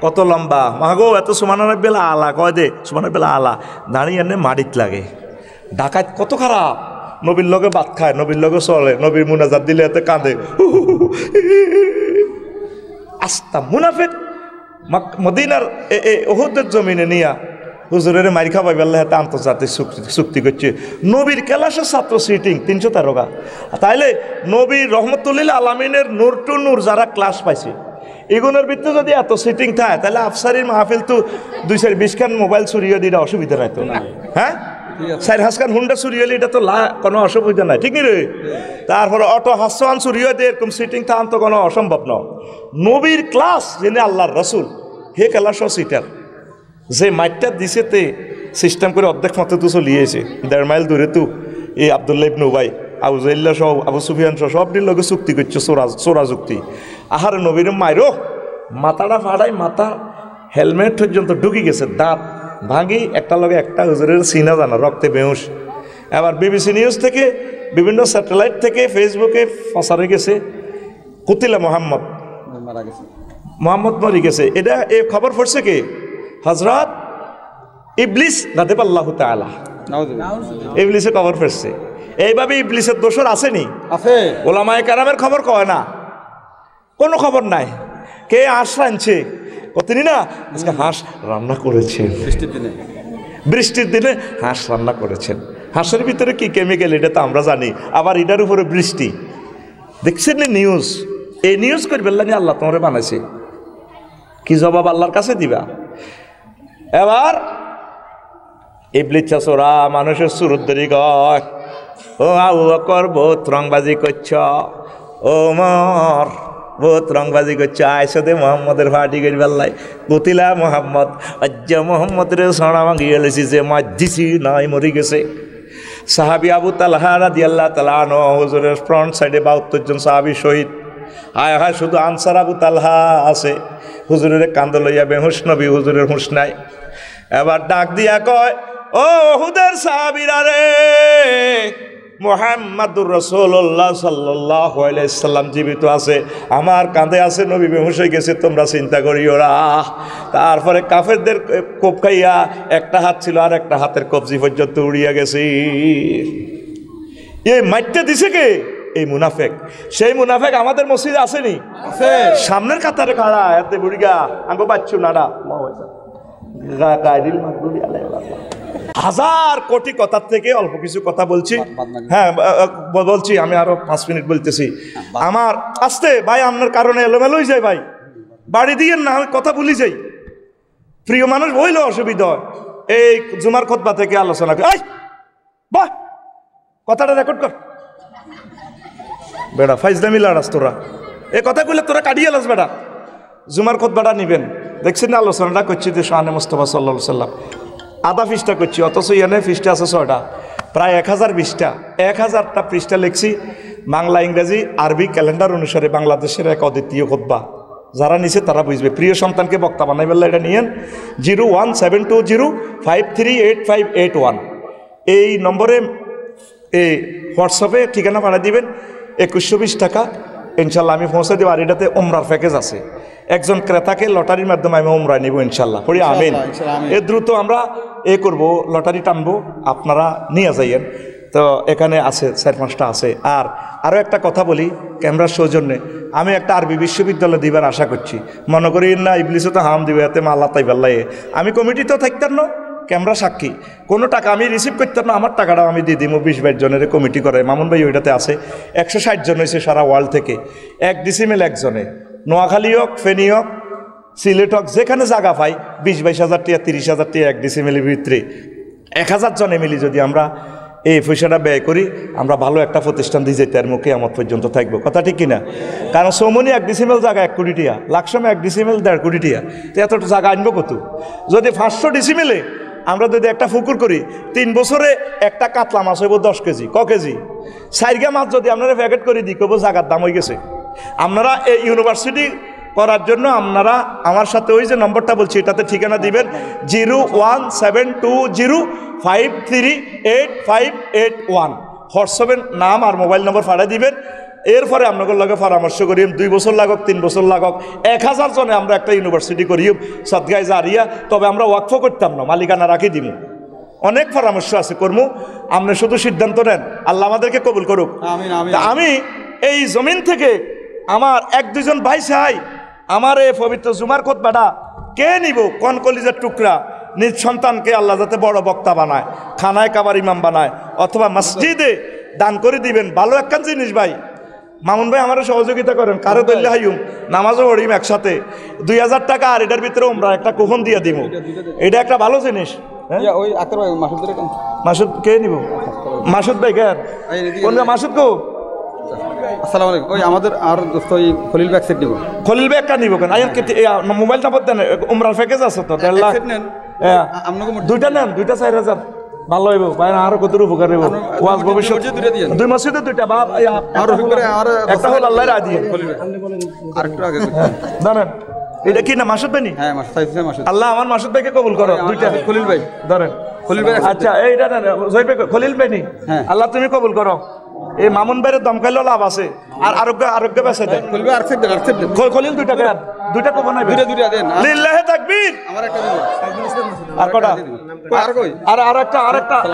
কত লম্বা, মাগো এত সুবহানাল্লাহ বেলা আলা কয় দে, সুবহানাল্লাহ বেলা আলা দাঁড়ি এনে মাটিত লাগে। ডাকাত কত খারাপ, নবীর লগে ভাত খায়, নবীর লগে চলে, নবীর মুনাজাত দিলে এতে কাঁদে। আস্তা মুনাফিক মদিনার ওহুদের জমিনে নিয়া হুজুরের মারি খাবাই বেলা হাতে আন্তর্জাতিক চুক্তি করছে। নবীর ক্লাসের ছাত্র সিটিং 313। তাইলে নবীর রহমতুল্লিল আলামিনের নূর টু নূর যারা ক্লাস পাইছে এগুলোর ভিতরে যদি এত সিটিং থাকে তাহলে আফসারির মাহফিল তো 220 খান মোবাইল চুরিয়ে দিলে অসুবিধা নাই তো? হ্যাঁ, 4-5 খান হুন্ডা চুরিয়ে দিলে এটা তো কোনো অসুবিধা নাই, ঠিক রে? তারপরে অটো হাসওয়ান চুরিয়ে দিয়ে এরকম সিটিং থান তো কোনো অসম্ভব ন। নবীর ক্লাস যিনি আল্লাহর রসুল, হে ক্লাসও সিটার, যে মাইটটা দিছে তে সিস্টেম করে অর্ধেক মতো তো চলিয়েছে 1.5 মাইল দূরে তো এই আব্দুল্লাহ ইবনে উবাই, আবু জাইল্লা সহ, আবু সুফিয়ান সহ সবটির লগে চুক্তি করছে, চোরা চুক্তি। আহারে নবীর মাইরো মাথাটা ফাটাই, মাথা হেলমেট পর্যন্ত ঢুকি গেছে, দাঁত ভাঙি একটা লগে একটা, হুজুরের সিনা জানা রক্তে বেহুশ। এবার বিবিসি নিউজ থেকে, বিভিন্ন স্যাটেলাইট থেকে, ফেসবুকে প্রচারে গেছে কুতিলা মোহাম্মদ, মারা গেছে, মোহাম্মদ মরে গেছে। এটা এই খবর পড়ছে কে? হযরত ইবলিস গাদিবাল্লাহু তাআলা, ইবলিসের খবর পড়ছে। এইভাবে ইবলিসের দোষর আসেনি, আছে। ওলামায়ে কেরামের খবর কয় না, কোনো খবর নাই। কে হাঁস রাঁধছে তিনি না, আজকে হাঁস রান্না করেছেন, বৃষ্টির দিনে হাঁস রান্না করেছেন। হাঁসের ভিতরে কি কেমিক্যাল এটা তো আমরা জানি, আবার এটার উপরে বৃষ্টি। দেখছেন নিউজ, এই নিউজ করবেন লাগে আল্লাহ তোমারে বানাইছে, কি জবাব আল্লাহর কাছে দিবা? এবার ইবলিস চাচোরা মানুষের সুরুদ্দরি গয়, ও আবু বকর বহুত রংবাজি করছ, ও মর বহুত রংবাজি করছ, আইসদে মোহাম্মদের ফাটি করিবার লাই কুতিলা মোহাম্মদ, আজ্জা মোহাম্মদের সোনা ভাঙিয়ে লেছি যে মাছ দিছি নাই মরি গেছে। সাহাবি আবু তালহা রাদিয়াল্লাহু তাআলা আনহু, হুজুরের ফ্রন্ট সাইডে 72 জন সাহাবি শহীদ। হায় হায়, শুধু আনসার আবু তালহা আছে, হুজুরের কান্দ লইয়া বেহুশ নবী, হুজুরের হুঁশ নাই। এবার ডাক দিয়া কয়, ও উহুদের সাহাবীরা রে, মুহাম্মাদুর রাসূলুল্লাহ সাল্লাল্লাহু আলাইহি সাল্লাম জীবিত আছে, আমার কাঁধে আছে, নবী বেহুশ হয়ে গেছে, তোমরা চিন্তা করিও না। তারপরে কাফেরদের কোপ খাইয়া একটা হাত ছিল আর একটা হাতের কবজি পর্যন্ত উড়িয়া গেছে। এই মাইটটা দিছে কে? এই মুনাফেক। সেই মুনাফেক আমাদের মসজিদে আসেনি, আছে, সামনের কাতারে খাড়া, এতে বুড়িগা আঙ্গো বাচ্চু নাড়া হাজার কোটি কথার থেকে অল্প কিছু কথা বলছি। হ্যাঁ বলছি, আমি আরো 5 মিনিট বলতেছি। আমার আসতে ভাই, আপনার কারণে এলোমেলোই যায় ভাই, বাড়ি দিয়ে না আমি কথা ভুলি যাই। প্রিয় মানুষ হইলেও অসুবিধা হয়। এই জুমার খুতবা থেকে আলোচনা করি, বাহ কথাটা রেকর্ড কর বেড়া, ফাইজলামি লাড়াস তোরা, এই কথাগুলো তোরা কাটিয়ে লাস বেড়া। জুমার খুতবাটা নিবেন, দেখছেন না আলোচনাটা করছি যে শাহানে মুস্তাফা সাল্লাল্লাহু আলাইহি সাল্লাম, আধা পৃষ্ঠা করছি, অথচ ইয়ানে পৃষ্ঠা আছে 6টা, প্রায় 1020টা, 1000টা পৃষ্ঠা লিখছি বাংলা, ইংরেজি, আরবি ক্যালেন্ডার অনুসারে বাংলাদেশের এক অদ্বিতীয় খুতবা। যারা নিছে তারা বুঝবে। প্রিয় সন্তানকে বক্তা বানাই বললে এটা নিয়েন 01720538581 এই নম্বরে এই হোয়াটসঅ্যাপে ঠিকানা পাঠিয়ে দিবেন। 2120 টাকা ইনশাল্লাহ আমি পৌঁছে দেবো। আর এটাতে ওমরার প্যাকেজ আছে, একজন ক্রেতাকে লটারির মাধ্যমে আমি ওমরায় নিব ইনশাল্লাহ। পড়ি আমিন। দ্রুত আমরা করব, লটারি টানবো, আপনারা নিয়ে যাইয়েন। তো এখানে আছে 4-5টা আছে। আর আরও একটা কথা বলি, ক্যামেরার সৌজন্যে আমি একটা আরবি বিশ্ববিদ্যালয় দিবার আশা করছি। মনে করি না ইবলিসও তো হাম দিবে, এতে মাল্লা তাই বেল্লাইয়ে আমি কমিটিতেও থাকতাম না, ক্যামেরা সাক্ষী, কোনো টাকা আমি রিসিভ করতাম না, আমার টাকাটাও আমি দিয়ে দিব। 20-22 জনের কমিটি করে, মামুন ভাই ওইটাতে আছে। 160 জন হয়েছে সারা ওয়ার্ল্ড থেকে, 1 ডিসিমেল একজনে। নোয়াখালী হোক, ফেনী হোক, সিলেট হোক, যেখানে জায়গা পাই 20-22 হাজার টাকা, 30,000 টাকা 1 ডিসিমেলের ভিতরে 1000 জনে মিলি যদি আমরা এই পয়সাটা ব্যয় করি, আমরা ভালো একটা প্রতিষ্ঠান দিয়ে যেতে আর মুখে আমার পর্যন্ত থাকবো। কথা ঠিক কিনা? কারণ সৌমনি 1 ডিসিমেল জায়গা 1 কোটি টাকা, লাকসমে 1 ডিসিমেল 1.5 কোটি টাকা, তো এতটা জায়গা আনবো কত? যদি 500 ডিসিমেলে আমরা যদি একটা পুকুর করি, 3 বছরে একটা কাতলা মাছ হইব 10 কেজি, ক কেজি? 4 মাছ যদি আপনারা প্যাকেট করে দিই, কব জায়গার দাম হয়ে গেছে। আপনারা এই ইউনিভার্সিটি করার জন্য আপনারা আমার সাথে ওই যে নম্বরটা বলছি এটাতে ঠিকানা দিবেন 01720538581 হোয়াটসঅ্যাপের নাম আর মোবাইল নম্বর পাঠিয়ে দিবেন। এরপরে আপনাদের লগে পরামর্শ করিম, 2 বছর লাগুক 3 বছর লাগুক, 1000 জনে আমরা একটা ইউনিভার্সিটি করিম সদগায় জারিয়া। তবে আমরা ওয়াকফ করতাম না, মালিকানা রাখি দিব। অনেক পরামর্শ আছে কর্মু, আপনি শুধু সিদ্ধান্ত নেন, আল্লাহ আমাদেরকে কবুল করুক। আমি এই জমিন থেকে আমার 1-2 জন ভাই চাই আমার এই পবিত্র জুমার খুতবাটা কে নিব, কোন কলিজার টুকরা নিজ সন্তানকে আল্লাহ যাতে বড় বক্তা বানায়, খানায় কাবার ইমাম বানায়, অথবা মসজিদে দান করে দিবেন। ভালো একখান জিনিস ভাই, মামুন ভাই আমারও সহযোগিতা করেন, কারো দল্লে হাইম নামাজও পড়িম একসাথে, 2000 টাকা আর এটার ভিতরে আমরা একটা কুপন দিয়ে দিব। এটা একটা ভালো জিনিস। মাসুদ কে নিব? মাসুদ ভাই কে? কোন মাসুদ কো? আসসালামু আলাইকুম। ওই আমাদের আর দোস্ত ওই খলিল ব্যাগ সেট নিব। খলিল ব্যাগ কা নিব কেন? আয়ার মোবাইল নাম্বার দেন, উমরার প্যাকেজ আছে তো 1.5 লাখ। আপনাকে 2টা নেন, 2টা 4000 ভালো হইব ভাই, আরো কত উপকার হইব। ওয়াজ ভবিষ্যৎ 2 মসজিদে 2টা বাপ, আর একটা হল আল্লাহ রাজি দিয়ে আরেকটু আগে জানেন। এটা কি না মাসুদ ভাই? হ্যাঁ মাসুদ। আল্লাহ আমার মাসুদ ভাইকে কবুল করো। 2টা খলিল ভাই ধরেন, খলিল ভাই। আচ্ছা এইটা নেন জয় ভাই, খলিল ভাই নি, আল্লাহ তুমি কবুল করো। এই মামুন ভাইয়ের দমকাইলেও লাভ আছে। আর আরোগ্য বেঁচে দেন। খলিল 2 টাকা, 2টা কখন নাই? 2টা দেন। লিল্লাহি তাকবীর। আমার একটা দিব। আর কটা? আর কই?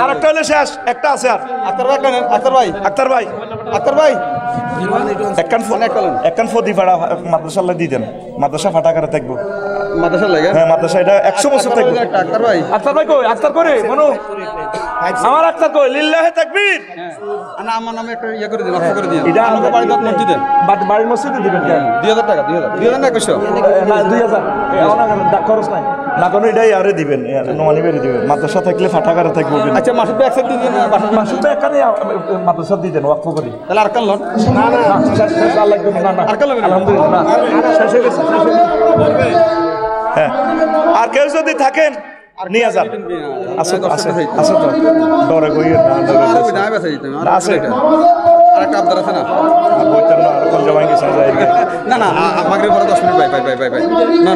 আরেকটা হলে শেষ, একটা আছে আর। আক্তার ভাই কেন? আক্তার ভাই একখান ফদি ভাড়া মাদ্রাসাল্লাহ দিয়ে দেন, মাদ্রাসা ফাটা করে থাকবো। মাদ্রাসা লাগে? হ্যাঁ মাদ্রাসা, এটা 100 বছর থাকবে। আক্তার ভাই কই? আক্তার করে মনো, আমার আক্তার কই? লিল্লাহি তাকবীর। না আমার নামে একটা ইয়া করে দিন, অফ করে দিন। এটা আমাদের বাড়ির মসজিদে, বাড়ির মসজিদে দিবেন কেন? 2000 টাকা। 2000 না কইছো? না 2000 খরচ নাই না কোনো, এটাই আরে দিবেন, নমানি বেরি দিবেন। মাদ্রাসা থাকলে ফাটা করে থাকবে। আচ্ছা মাসুদ ভাই একসাথে দিয়ে দেন, মাসুদ ভাই এখানে মাদ্রাসা দিয়ে দেন ওয়াকফ করি। তাহলে আর কাল লন? না আর কাল আলহামদুলিল্লাহ না, শেষ হয়ে গেছে। হ্যাঁ আর কেউ যদি থাকেন নিয়ে যান। আছে তো ডরে কই না আছে, আরেকটা আবদার আছে না? বইতেন না, কোন জামাই গেছে না না মাগরিব পরে 10 মিনিট ভাই না